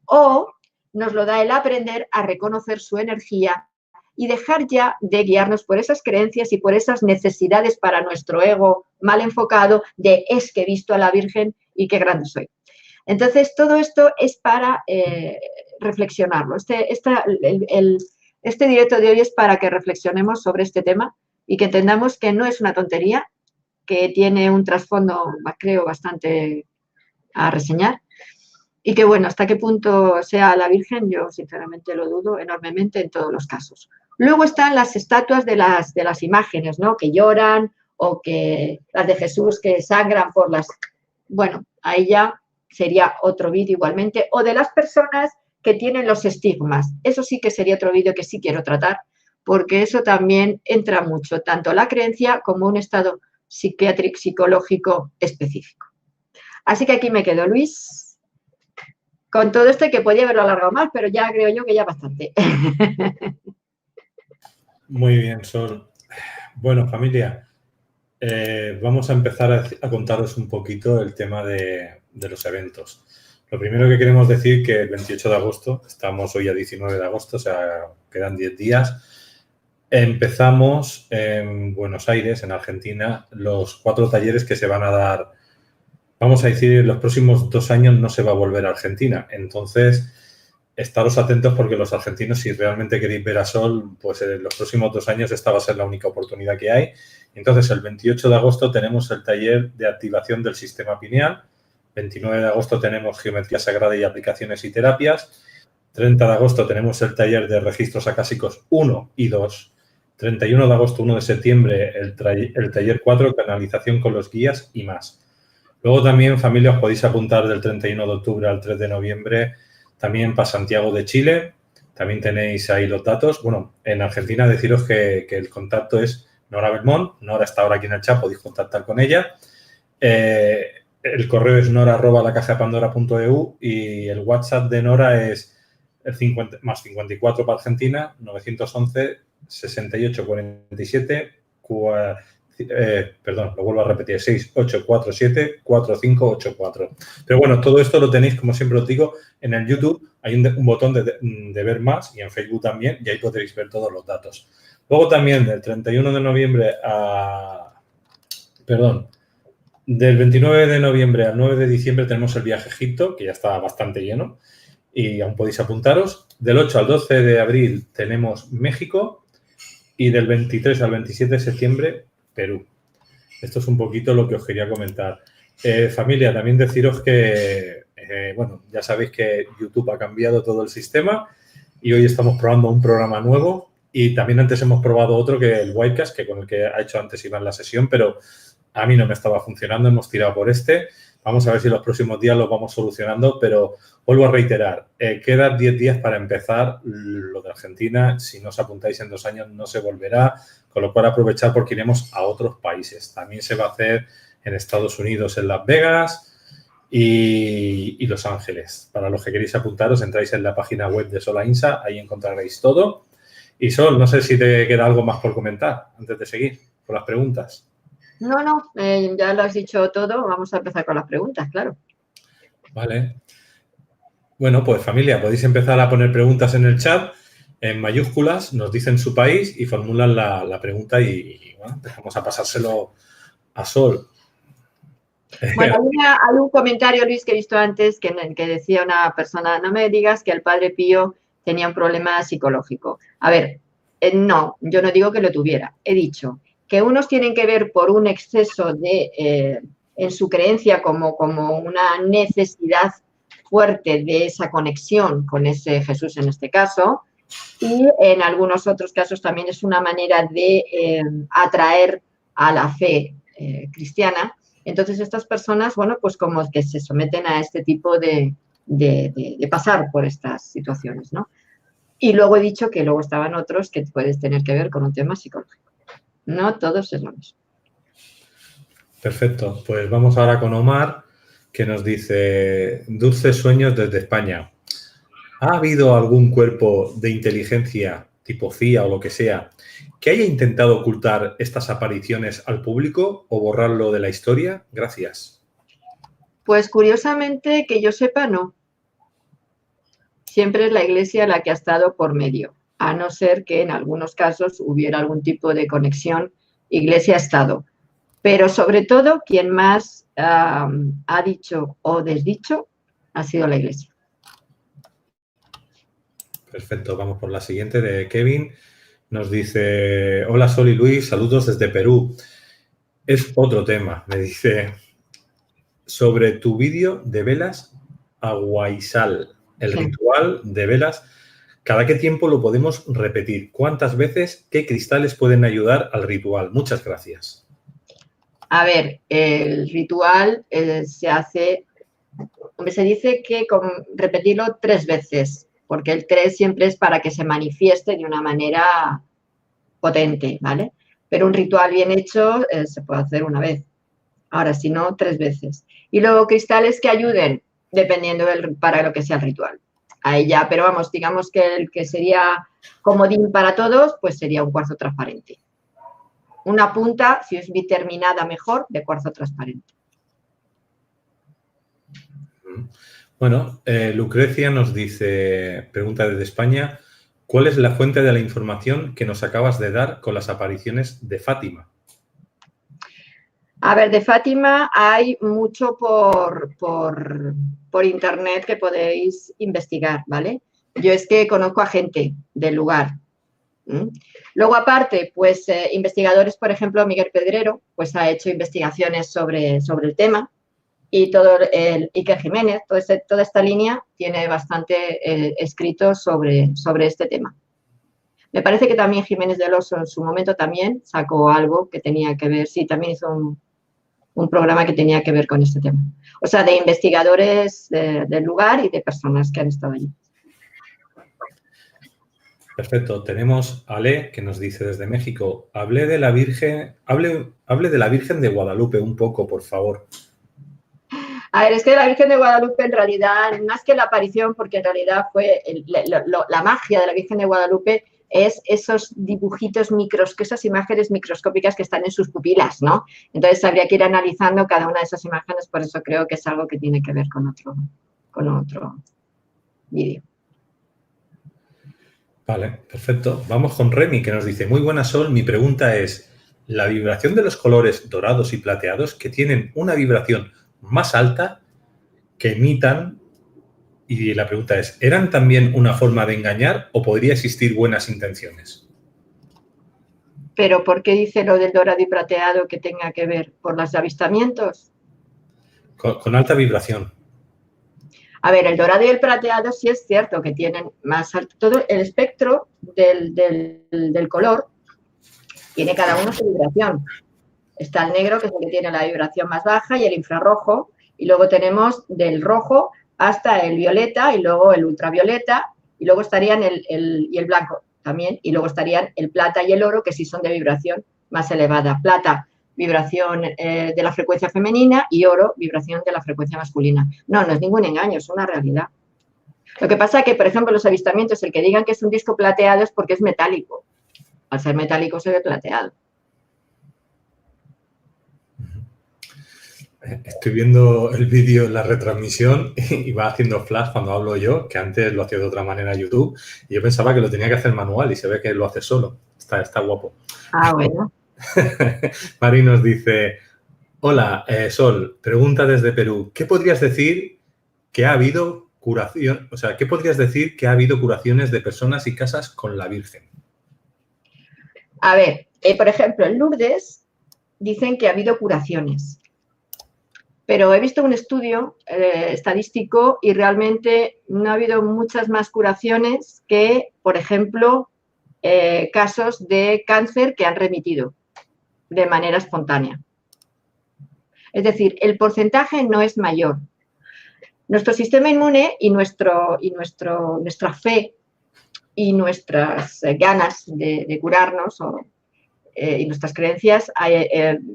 o nos lo da el aprender a reconocer su energía y dejar ya de guiarnos por esas creencias y por esas necesidades para nuestro ego mal enfocado de es que he visto a la Virgen y qué grande soy. Entonces, todo esto es para reflexionarlo. Este directo de hoy es para que reflexionemos sobre este tema y que entendamos que no es una tontería, que tiene un trasfondo, creo, bastante a reseñar. Y que, bueno, hasta qué punto sea la Virgen, yo sinceramente lo dudo enormemente en todos los casos. Luego están las estatuas de las imágenes, ¿no? Que lloran o que las de Jesús que sangran por las... Bueno, ahí ya sería otro vídeo igualmente. O de las personas que tienen los estigmas. Eso sí que sería otro vídeo que sí quiero tratar, porque eso también entra mucho, tanto la creencia como un estado psiquiátrico, psicológico específico. Así que aquí me quedo, Luis, con todo esto que podía haberlo alargado más, pero ya creo yo que ya bastante. Muy bien, Sol. Bueno, familia, vamos a empezar a contaros un poquito el tema de los eventos. Lo primero que queremos decir que el 28 de agosto, estamos hoy a 19 de agosto, o sea, quedan 10 días, empezamos en Buenos Aires, en Argentina, los 4 talleres que se van a dar, vamos a decir, en los próximos 2 años no se va a volver a Argentina. Entonces, estaros atentos porque los argentinos, si realmente queréis ver a Sol, pues en los próximos 2 años esta va a ser la única oportunidad que hay. Entonces, el 28 de agosto tenemos el taller de activación del sistema pineal. 29 de agosto tenemos geometría sagrada y aplicaciones y terapias. 30 de agosto tenemos el taller de registros acásicos 1 y 2. 31 de agosto, 1 de septiembre, el taller 4, canalización con los guías y más. Luego también, familia, os podéis apuntar del 31 de octubre al 3 de noviembre también para Santiago de Chile. También tenéis ahí los datos. Bueno, en Argentina deciros que el contacto es Nora Belmont. Nora está ahora aquí en el chat, podéis contactar con ella. El correo es nora@lacajadepandora.eu y el WhatsApp de Nora es el 54 para Argentina, 911 68 47 perdón, lo vuelvo a repetir, 6847 4584. Pero bueno, todo esto lo tenéis, como siempre os digo, en el YouTube. Hay un botón de ver más y en Facebook también, y ahí podréis ver todos los datos. Luego también del 31 de noviembre del 29 de noviembre al 9 de diciembre tenemos el viaje a Egipto, que ya está bastante lleno y aún podéis apuntaros. Del 8 al 12 de abril tenemos México y del 23 al 27 de septiembre Perú. Esto es un poquito lo que os quería comentar. Familia, también deciros que, bueno, ya sabéis que YouTube ha cambiado todo el sistema y hoy estamos probando un programa nuevo y también antes hemos probado otro que el Whitecast, que con el que ha hecho antes Iván la sesión, pero a mí no me estaba funcionando, hemos tirado por este. Vamos a ver si los próximos días lo vamos solucionando, pero vuelvo a reiterar, quedan 10 días para empezar lo de Argentina. Si no os apuntáis en 2 años no se volverá, con lo cual aprovechar porque iremos a otros países. También se va a hacer en Estados Unidos, en Las Vegas y Los Ángeles. Para los que queréis apuntaros, entráis en la página web de Solainsa, ahí encontraréis todo. Y Sol, no sé si te queda algo más por comentar antes de seguir con las preguntas. No, ya lo has dicho todo. Vamos a empezar con las preguntas, claro. Vale. Bueno, pues familia, podéis empezar a poner preguntas en el chat en mayúsculas, nos dicen su país y formulan la pregunta y bueno, empezamos a pasárselo a Sol. Bueno, hay un comentario, Luis, que he visto antes que decía una persona, no me digas que el Padre Pío tenía un problema psicológico. A ver, no, yo no digo que lo tuviera. He dicho que unos tienen que ver por un exceso en su creencia como una necesidad fuerte de esa conexión con ese Jesús en este caso, y en algunos otros casos también es una manera de atraer a la fe cristiana. Entonces estas personas, bueno, pues como que se someten a este tipo de pasar por estas situaciones, ¿no? Y luego he dicho que luego estaban otros que puedes tener que ver con un tema psicológico. No todos es lo mismo. Perfecto. Pues vamos ahora con Omar, que nos dice, dulces sueños desde España. ¿Ha habido algún cuerpo de inteligencia, tipo CIA o lo que sea, que haya intentado ocultar estas apariciones al público o borrarlo de la historia? Gracias. Pues curiosamente, que yo sepa, no. Siempre es la Iglesia la que ha estado por medio, a no ser que en algunos casos hubiera algún tipo de conexión Iglesia-Estado. Pero sobre todo, quien más ha dicho o desdicho ha sido la Iglesia. Perfecto, vamos por la siguiente de Kevin. Nos dice, hola Sol y Luis, saludos desde Perú. Es otro tema, me dice, sobre tu vídeo de velas Aguaisal, el ritual de velas. ¿Cada qué tiempo lo podemos repetir? ¿Cuántas veces? ¿Qué cristales pueden ayudar al ritual? Muchas gracias. A ver, el ritual se hace, se dice que repetirlo 3 veces, porque el 3 siempre es para que se manifieste de una manera potente, ¿vale? Pero un ritual bien hecho se puede hacer una vez. Ahora, si no, 3 veces. Y luego cristales que ayuden, dependiendo para lo que sea el ritual. Ahí ya, pero vamos, digamos que el que sería comodín para todos, pues sería un cuarzo transparente. Una punta, si es biterminada mejor, de cuarzo transparente. Bueno, Lucrecia nos dice, pregunta desde España, ¿cuál es la fuente de la información que nos acabas de dar con las apariciones de Fátima? A ver, de Fátima hay mucho por internet que podéis investigar, ¿vale? Yo es que conozco a gente del lugar. Luego, aparte, pues investigadores, por ejemplo, Miguel Pedrero, pues ha hecho investigaciones sobre el tema y todo el Iker Jiménez, toda esta línea tiene bastante escrito sobre este tema. Me parece que también Jiménez del Oso en su momento también sacó algo que tenía que ver, sí, también hizo un programa que tenía que ver con este tema. O sea, de investigadores del lugar y de personas que han estado allí. Perfecto. Tenemos a Ale, que nos dice desde México, hable de la Virgen de Guadalupe un poco, por favor. A ver, es que la Virgen de Guadalupe en realidad, más que la aparición, porque en realidad fue la magia de la Virgen de Guadalupe es esos dibujitos esas imágenes microscópicas que están en sus pupilas, ¿no? Entonces habría que ir analizando cada una de esas imágenes, por eso creo que es algo que tiene que ver con otro vídeo. Vale, perfecto. Vamos con Remy, que nos dice, muy buena Sol, mi pregunta es, ¿la vibración de los colores dorados y plateados que tienen una vibración más alta que emitan? Y la pregunta es, ¿eran también una forma de engañar o podría existir buenas intenciones? ¿Pero por qué dice lo del dorado y plateado que tenga que ver? ¿Por los avistamientos? Con alta vibración. A ver, el dorado y el plateado sí es cierto que tienen más alto. Todo el espectro del color tiene cada uno su vibración. Está el negro, que es el que tiene la vibración más baja, y el infrarrojo. Y luego tenemos del rojo hasta el violeta, y luego el ultravioleta, y luego estarían el blanco también, y luego estarían el plata y el oro, que sí son de vibración más elevada. Plata, vibración de la frecuencia femenina, y oro, vibración de la frecuencia masculina. No es ningún engaño, es una realidad. Lo que pasa es que, por ejemplo, los avistamientos, el que digan que es un disco plateado es porque es metálico. Al ser metálico se ve plateado. Estoy viendo el vídeo en la retransmisión y va haciendo flash cuando hablo yo, que antes lo hacía de otra manera en YouTube, y yo pensaba que lo tenía que hacer manual y se ve que lo hace solo. Está guapo. Ah, bueno. Mari nos dice, hola, Sol, pregunta desde Perú, ¿qué podrías decir que ha habido curación? O sea, ¿qué podrías decir que ha habido curaciones de personas y casas con la Virgen? A ver, por ejemplo, en Lourdes dicen que ha habido curaciones. Pero he visto un estudio estadístico y realmente no ha habido muchas más curaciones que, por ejemplo, casos de cáncer que han remitido de manera espontánea. Es decir, el porcentaje no es mayor. Nuestro sistema inmune y nuestra fe y nuestras ganas de curarnos y nuestras creencias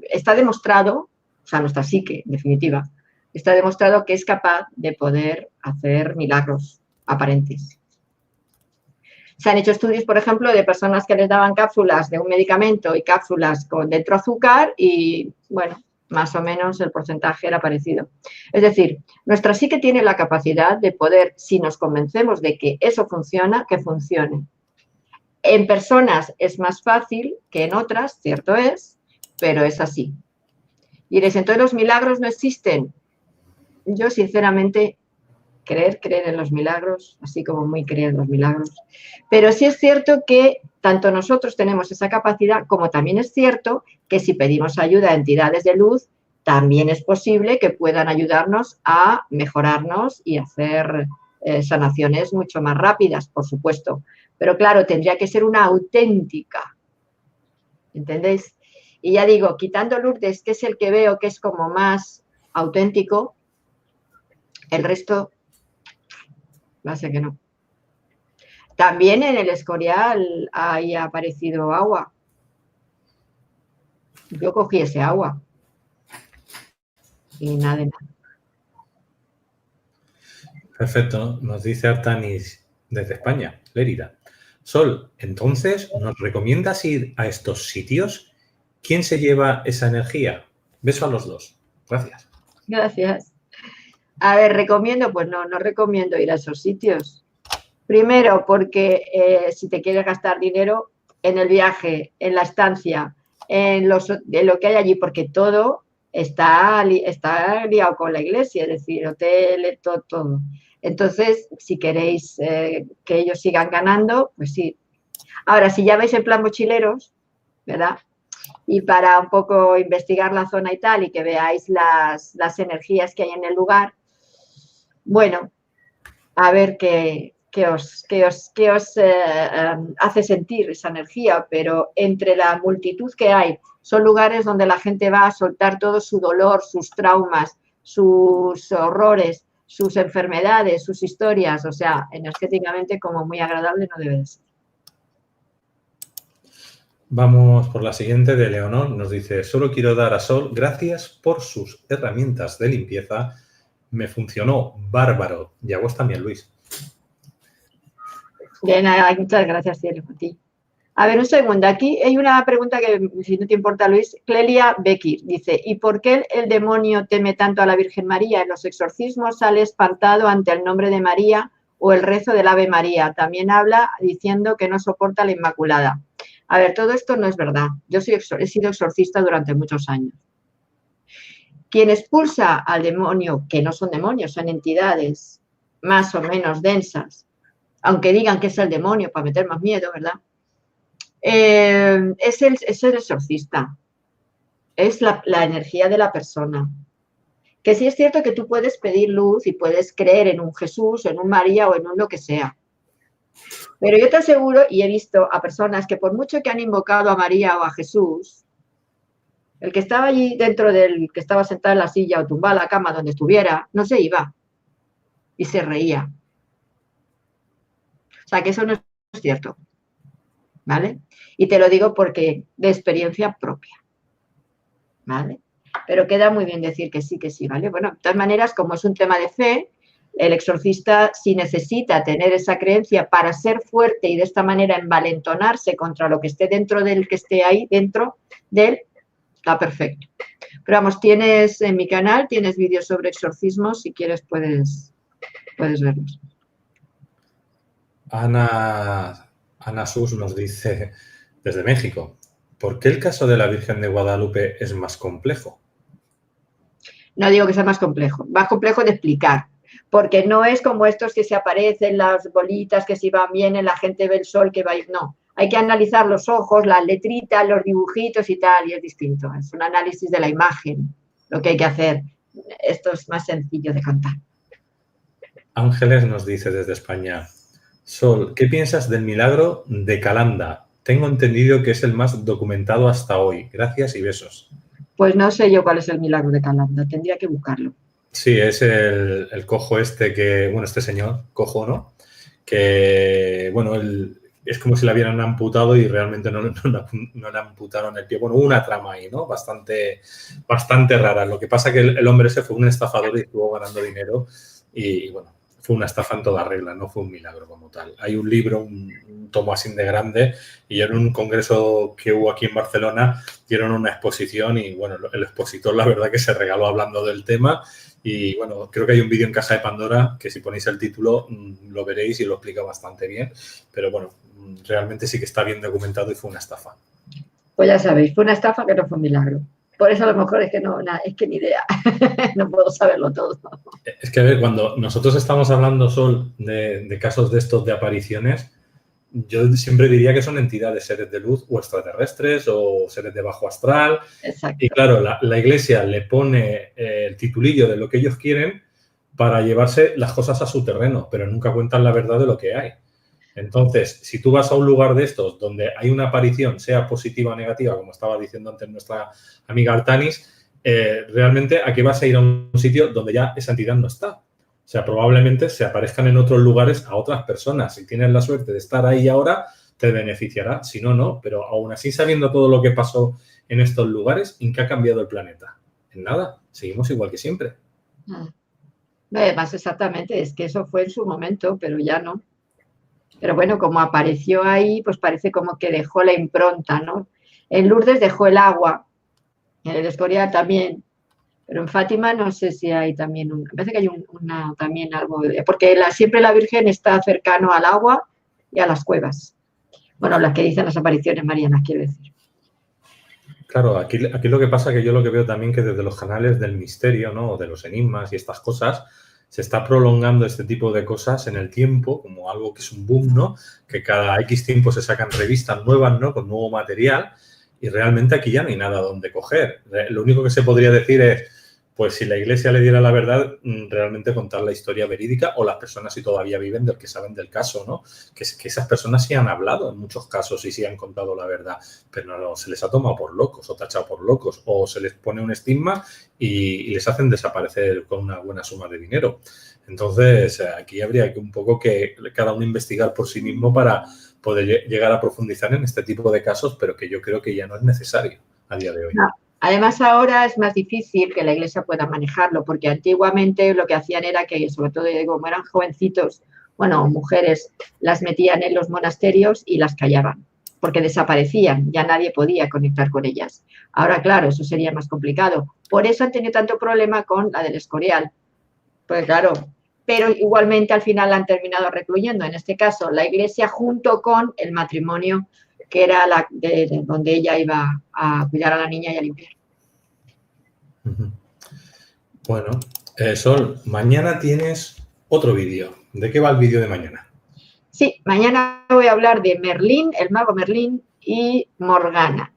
está demostrado, o sea, nuestra psique, en definitiva, está demostrado que es capaz de poder hacer milagros aparentes. Se han hecho estudios, por ejemplo, de personas que les daban cápsulas de un medicamento y cápsulas con dentro azúcar y, bueno, más o menos el porcentaje era parecido. Es decir, nuestra psique tiene la capacidad de poder, si nos convencemos de que eso funciona, que funcione. En personas es más fácil que en otras, cierto es, pero es así. Y entonces los milagros no existen. Yo, sinceramente, creer en los milagros, así como muy creer en los milagros. Pero sí es cierto que tanto nosotros tenemos esa capacidad, como también es cierto que si pedimos ayuda a entidades de luz, también es posible que puedan ayudarnos a mejorarnos y hacer sanaciones mucho más rápidas, por supuesto. Pero claro, tendría que ser una auténtica, ¿entendéis? Y ya digo, quitando Lourdes, que es el que veo que es como más auténtico, el resto va a ser que no. También en el Escorial ahí ha aparecido agua. Yo cogí ese agua. Y nada de nada. Perfecto, nos dice Artanis desde España, Lérida. Sol, entonces, ¿nos recomiendas ir a estos sitios? ¿Quién se lleva esa energía? Beso a los dos. Gracias. Gracias. A ver, ¿recomiendo? Pues no recomiendo ir a esos sitios. Primero, porque si te quieres gastar dinero en el viaje, en la estancia, en lo que hay allí, porque todo está liado con la iglesia, es decir, hoteles, todo. Entonces, si queréis que ellos sigan ganando, pues sí. Ahora, si ya vais en plan mochileros, ¿verdad? Y para un poco investigar la zona y tal, y que veáis las energías que hay en el lugar, bueno, a ver qué os hace sentir esa energía, pero entre la multitud que hay, son lugares donde la gente va a soltar todo su dolor, sus traumas, sus horrores, sus enfermedades, sus historias, o sea, energéticamente como muy agradable no debe de ser. Vamos por la siguiente de Leonor. Nos dice, solo quiero dar a Sol gracias por sus herramientas de limpieza. Me funcionó bárbaro. Y a vos también, Luis. Bien, muchas gracias, cielo, a ti. A ver, un segundo. Aquí hay una pregunta que, si no te importa, Luis. Clelia Becky dice, ¿y por qué el demonio teme tanto a la Virgen María? En los exorcismos sale espantado ante el nombre de María o el rezo del Ave María. También habla diciendo que no soporta la Inmaculada. A ver, todo esto no es verdad. Yo he sido exorcista durante muchos años. Quien expulsa al demonio, que no son demonios, son entidades más o menos densas, aunque digan que es el demonio para meter más miedo, ¿verdad? Es el exorcista. Es la energía de la persona. Que sí es cierto que tú puedes pedir luz y puedes creer en un Jesús, en un María o en un lo que sea. Pero yo te aseguro, y he visto a personas que por mucho que han invocado a María o a Jesús, el que estaba allí dentro del que estaba sentado en la silla o tumbado en la cama donde estuviera, no se iba y se reía. O sea, que eso no es cierto, ¿vale? Y te lo digo porque de experiencia propia, ¿vale? Pero queda muy bien decir que sí, ¿vale? Bueno, de todas maneras, como es un tema de fe, el exorcista, si necesita tener esa creencia para ser fuerte y de esta manera envalentonarse contra lo que esté dentro del que esté ahí, dentro de él, está perfecto. Pero vamos, en mi canal tienes vídeos sobre exorcismos, si quieres puedes verlos. Ana Sus nos dice desde México, ¿por qué el caso de la Virgen de Guadalupe es más complejo? No digo que sea más complejo de explicar, porque no es como estos que se aparecen, las bolitas que si van bien, la gente ve el sol que va a ir, no. Hay que analizar los ojos, las letritas, los dibujitos y tal, y es distinto. Es un análisis de la imagen lo que hay que hacer. Esto es más sencillo de contar. Ángeles nos dice desde España, Sol, ¿qué piensas del milagro de Calanda? Tengo entendido que es el más documentado hasta hoy. Gracias y besos. Pues no sé yo cuál es el milagro de Calanda, tendría que buscarlo. Sí, es el cojo este señor, cojo, ¿no? Que, bueno, es como si le hubieran amputado y realmente no le amputaron el pie. Bueno, hubo una trama ahí, ¿no? Bastante rara. Lo que pasa es que el hombre ese fue un estafador y estuvo ganando dinero y, bueno, fue una estafa en toda regla, no fue un milagro como tal. Hay un libro, un tomo así de grande, y en un congreso que hubo aquí en Barcelona dieron una exposición y, bueno, el expositor la verdad que se regaló hablando del tema y, bueno, creo que hay un vídeo en Caja de Pandora que si ponéis el título lo veréis y lo explica bastante bien, pero, bueno, realmente sí que está bien documentado y fue una estafa. Pues ya sabéis, fue una estafa que no fue un milagro. Por eso a lo mejor es que ni idea, no puedo saberlo todo. Es que, a ver, cuando nosotros estamos hablando, Sol, de casos de estos de apariciones, yo siempre diría que son entidades, seres de luz o extraterrestres o seres de bajo astral. Exacto. Y claro, la iglesia le pone el titulillo de lo que ellos quieren para llevarse las cosas a su terreno, pero nunca cuentan la verdad de lo que hay. Entonces, si tú vas a un lugar de estos donde hay una aparición, sea positiva o negativa, como estaba diciendo antes nuestra amiga Artanis, realmente aquí vas a ir a un sitio donde ya esa entidad no está. O sea, probablemente se aparezcan en otros lugares a otras personas. Si tienes la suerte de estar ahí ahora, te beneficiará. Si no, no. Pero aún así, sabiendo todo lo que pasó en estos lugares, ¿en qué ha cambiado el planeta? En nada. Seguimos igual que siempre. Más exactamente, es que eso fue en su momento, pero ya no. Pero bueno, como apareció ahí, pues parece como que dejó la impronta, ¿no? En Lourdes dejó el agua, en el Escorial también, pero en Fátima no sé si hay también, me parece que hay también algo, porque siempre la Virgen está cercano al agua y a las cuevas. Bueno, las que dicen las apariciones marianas, quiero decir. Claro, aquí lo que pasa que yo lo que veo también que desde los canales del misterio, ¿no? O de los enigmas y estas cosas, se está prolongando este tipo de cosas en el tiempo, como algo que es un boom, ¿no? Que cada X tiempo se sacan revistas nuevas, ¿no? Con nuevo material y realmente aquí ya no hay nada donde coger. Lo único que se podría decir es, pues si la Iglesia le diera la verdad, realmente contar la historia verídica o las personas si todavía viven del que saben del caso, ¿no? Que esas personas sí han hablado en muchos casos y sí han contado la verdad, pero no se les ha tomado por locos o tachado por locos o se les pone un estigma y les hacen desaparecer con una buena suma de dinero. Entonces, aquí habría que un poco que cada uno investigar por sí mismo para poder llegar a profundizar en este tipo de casos, pero que yo creo que ya no es necesario a día de hoy. No. Además, ahora es más difícil que la Iglesia pueda manejarlo, porque antiguamente lo que hacían era que, sobre todo como eran jovencitos, bueno, mujeres, las metían en los monasterios y las callaban, porque desaparecían, ya nadie podía conectar con ellas. Ahora, claro, eso sería más complicado. Por eso han tenido tanto problema con la del Escorial. Pues claro, pero igualmente al final la han terminado recluyendo, en este caso la Iglesia junto con el matrimonio que era donde ella iba a cuidar a la niña y a limpiar. Bueno, Sol, mañana tienes otro vídeo. ¿De qué va el vídeo de mañana? Sí, mañana voy a hablar de Merlín, el mago Merlín y Morgana.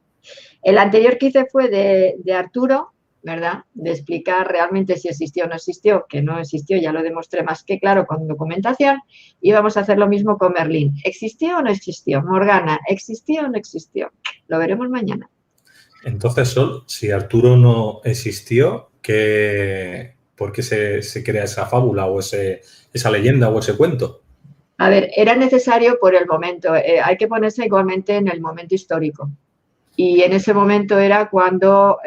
El anterior que hice fue de Arturo, ¿verdad? De explicar realmente si existió o no existió, que no existió, ya lo demostré más que claro con documentación, y vamos a hacer lo mismo con Merlín. ¿Existió o no existió? Morgana, ¿existió o no existió? Lo veremos mañana. Entonces, Sol, si Arturo no existió, ¿por qué se crea esa fábula o esa leyenda o ese cuento? A ver, era necesario por el momento, hay que ponerse igualmente en el momento histórico. Y en ese momento era cuando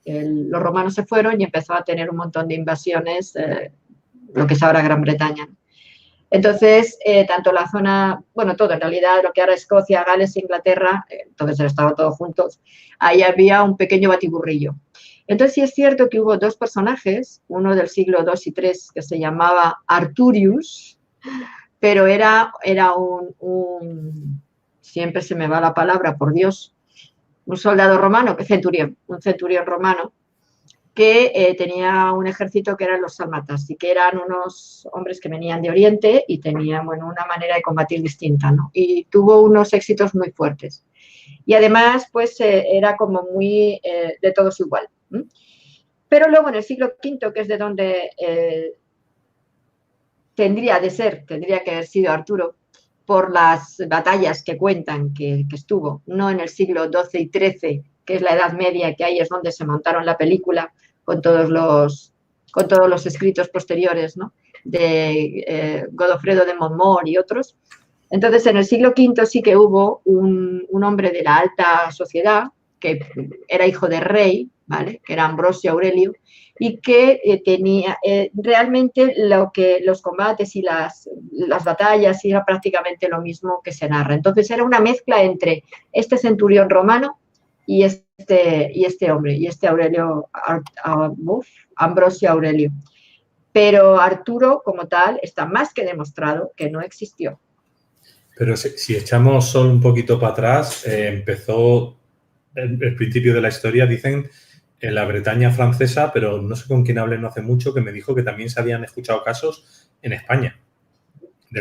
los romanos se fueron y empezó a tener un montón de invasiones, lo que es ahora Gran Bretaña. Entonces, tanto la zona, bueno, todo, en realidad, lo que ahora Escocia, Gales, Inglaterra, entonces estaban todos juntos, ahí había un pequeño batiburrillo. Entonces, sí es cierto que hubo dos personajes, uno del siglo II y III, que se llamaba Arturius, pero era siempre se me va la palabra, por Dios, un soldado romano, un centurión romano, que tenía un ejército que eran los sálmatas y que eran unos hombres que venían de Oriente y tenían, bueno, una manera de combatir distinta, ¿no? Y tuvo unos éxitos muy fuertes. Y además, pues, era como muy de todos igual. Pero luego en el siglo V, que es de donde tendría que haber sido Arturo, por las batallas que cuentan que estuvo, no en el siglo XII y XIII, que es la Edad Media, que ahí es donde se montaron la película con todos los escritos posteriores, ¿no? De Godofredo de Montmort y otros. Entonces, en el siglo V sí que hubo un hombre de la alta sociedad, que era hijo de rey, ¿vale? Que era Ambrosio Aurelio, y que tenía realmente los combates y las batallas era prácticamente lo mismo que se narra. Entonces era una mezcla entre este centurión romano y este hombre, y este Ambrosio Aurelio. Pero Arturo, como tal, está más que demostrado que no existió. Pero si echamos solo un poquito para atrás, empezó el principio de la historia, dicen, en la Bretaña francesa, pero no sé con quién hablé no hace mucho, que me dijo que también se habían escuchado casos en España.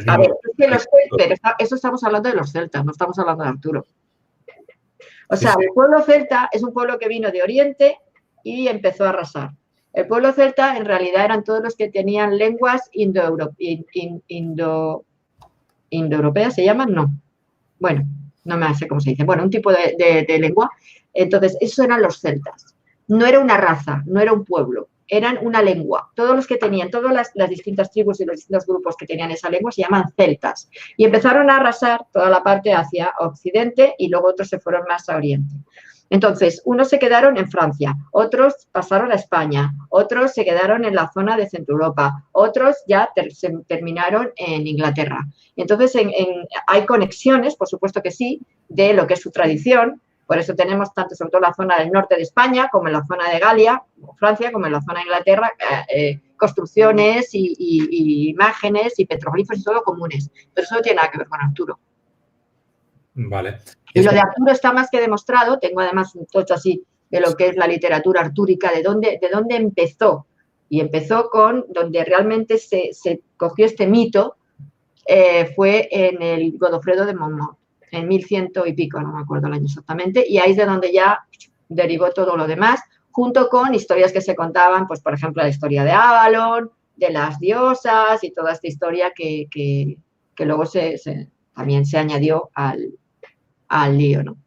A ver, pero eso estamos hablando de los celtas, no estamos hablando de Arturo. O sea, el pueblo celta es un pueblo que vino de Oriente y empezó a arrasar. El pueblo celta en realidad eran todos los que tenían lenguas indoeuropea, ¿se llaman? No. Bueno, no me sé cómo se dice. Bueno, un tipo de lengua. Entonces, esos eran los celtas. No era una raza, no era un pueblo, eran una lengua. Todos los que tenían, todas las distintas tribus y los distintos grupos que tenían esa lengua se llaman celtas. Y empezaron a arrasar toda la parte hacia occidente y luego otros se fueron más a oriente. Entonces, unos se quedaron en Francia, otros pasaron a España, otros se quedaron en la zona de Centro Europa, otros ya se terminaron en Inglaterra. Entonces, hay conexiones, por supuesto que sí, de lo que es su tradición. Por eso tenemos tanto, sobre todo en la zona del norte de España, como en la zona de Galia, Francia, como en la zona de Inglaterra, construcciones y imágenes y petroglifos y todo comunes. Pero eso no tiene nada que ver con Arturo. Vale. Y lo de Arturo está más que demostrado. Tengo además un tocho así de lo que es la literatura artúrica, de dónde empezó. Y empezó con donde realmente se cogió este mito, fue en el Godofredo de Monmouth, en 1100 y pico, no me acuerdo el año exactamente, y ahí es de donde ya derivó todo lo demás, junto con historias que se contaban, pues por ejemplo la historia de Avalon, de las diosas y toda esta historia que luego también se añadió al lío, ¿no?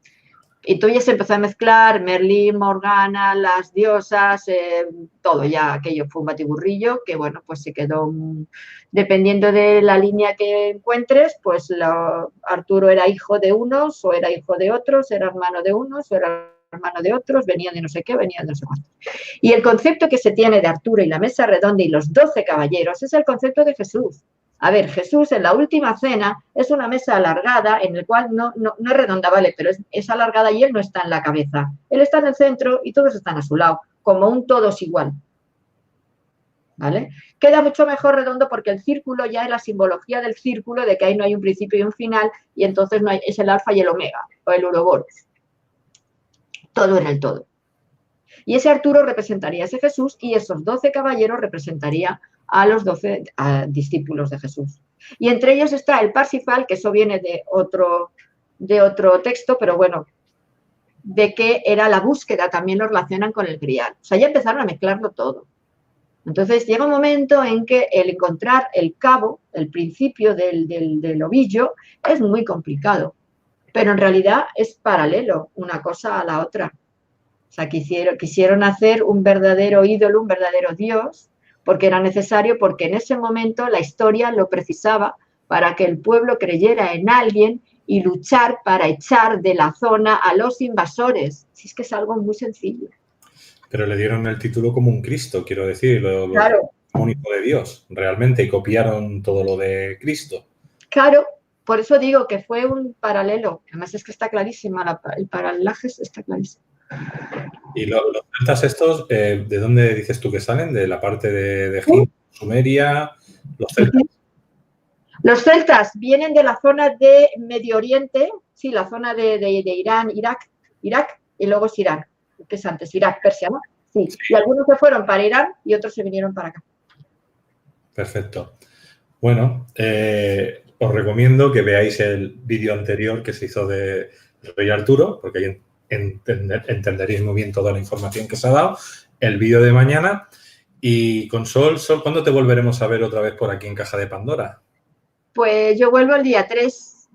Y entonces ya se empezó a mezclar Merlín, Morgana, las diosas, todo ya, aquello fue un batiburrillo que, bueno, pues se quedó, dependiendo de la línea que encuentres, pues Arturo era hijo de unos o era hijo de otros, era hermano de unos o era hermano de otros, venían de no sé qué, venían de no sé cuánto. Y el concepto que se tiene de Arturo y la mesa redonda y los 12 caballeros es el concepto de Jesús. A ver, Jesús en la última cena es una mesa alargada en el cual no es redonda, vale, pero es alargada y él no está en la cabeza. Él está en el centro y todos están a su lado, como un todos igual. ¿Vale? Queda mucho mejor redondo porque el círculo ya es la simbología del círculo, de que ahí no hay un principio y un final, y entonces no hay, es el alfa y el omega, o el uroboros. Todo en el todo. Y ese Arturo representaría a ese Jesús y esos 12 caballeros representaría a los 12 discípulos de Jesús. Y entre ellos está el Parsifal, que eso viene de otro texto, pero bueno, de que era la búsqueda, también lo relacionan con el grial. O sea, ya empezaron a mezclarlo todo. Entonces llega un momento en que el encontrar el cabo, el principio del ovillo, es muy complicado. Pero en realidad es paralelo una cosa a la otra. O sea, quisieron hacer un verdadero ídolo, un verdadero dios, porque era necesario, porque en ese momento la historia lo precisaba para que el pueblo creyera en alguien y luchar para echar de la zona a los invasores. Si es que es algo muy sencillo. Pero le dieron el título como un Cristo, quiero decir, Claro. Como un hijo de Dios, realmente, y copiaron todo lo de Cristo. Claro, por eso digo que fue un paralelo. Además es que está clarísima, el paralaje está clarísimo. ¿Y los celtas estos, de dónde dices tú que salen? ¿De la parte de Egipto, Sumeria, los celtas? Los celtas vienen de la zona de Medio Oriente, sí, la zona de Irán, Irak, y luego es Irán, que es antes, Irak, Persia, ¿no? Sí, y algunos se fueron para Irán y otros se vinieron para acá. Perfecto. Bueno, os recomiendo que veáis el vídeo anterior que se hizo de Rey Arturo, porque ahí entenderéis muy bien toda la información que se ha dado, el vídeo de mañana. Y con Sol, ¿cuándo te volveremos a ver otra vez por aquí en Caja de Pandora? Pues yo vuelvo el día 3.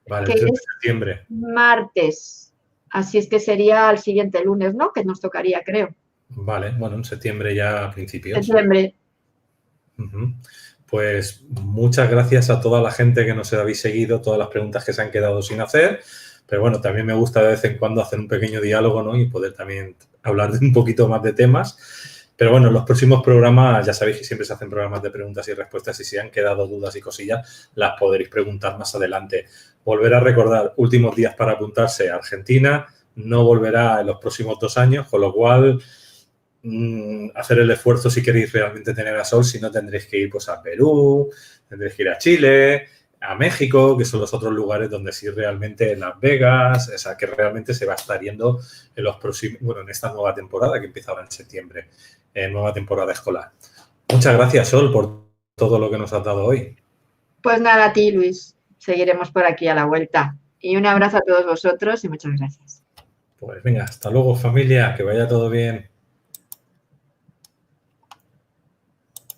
Vale, que el 3 de es septiembre. Martes. Así es que sería el siguiente lunes, ¿no? Que nos tocaría, creo. Vale, bueno, en septiembre ya a principios. Septiembre. Pues muchas gracias a toda la gente que nos habéis seguido, todas las preguntas que se han quedado sin hacer. Pero bueno, también me gusta de vez en cuando hacer un pequeño diálogo, ¿no? Y poder también hablar de un poquito más de temas. Pero bueno, en los próximos programas, ya sabéis que siempre se hacen programas de preguntas y respuestas y si han quedado dudas y cosillas, las podréis preguntar más adelante. Volver a recordar, últimos días para apuntarse a Argentina, no volverá en los próximos 2 años, con lo cual hacer el esfuerzo si queréis realmente tener a Sol, si no tendréis que ir pues a Perú, tendréis que ir a Chile, a México, que son los otros lugares donde sí realmente Las Vegas, o sea, que realmente se va a estar yendo en los próximos, bueno, en esta nueva temporada que empieza ahora en septiembre, nueva temporada escolar. Muchas gracias, Sol, por todo lo que nos has dado hoy. Pues nada, a ti, Luis. Seguiremos por aquí a la vuelta. Y un abrazo a todos vosotros y muchas gracias. Pues venga, hasta luego, familia, que vaya todo bien.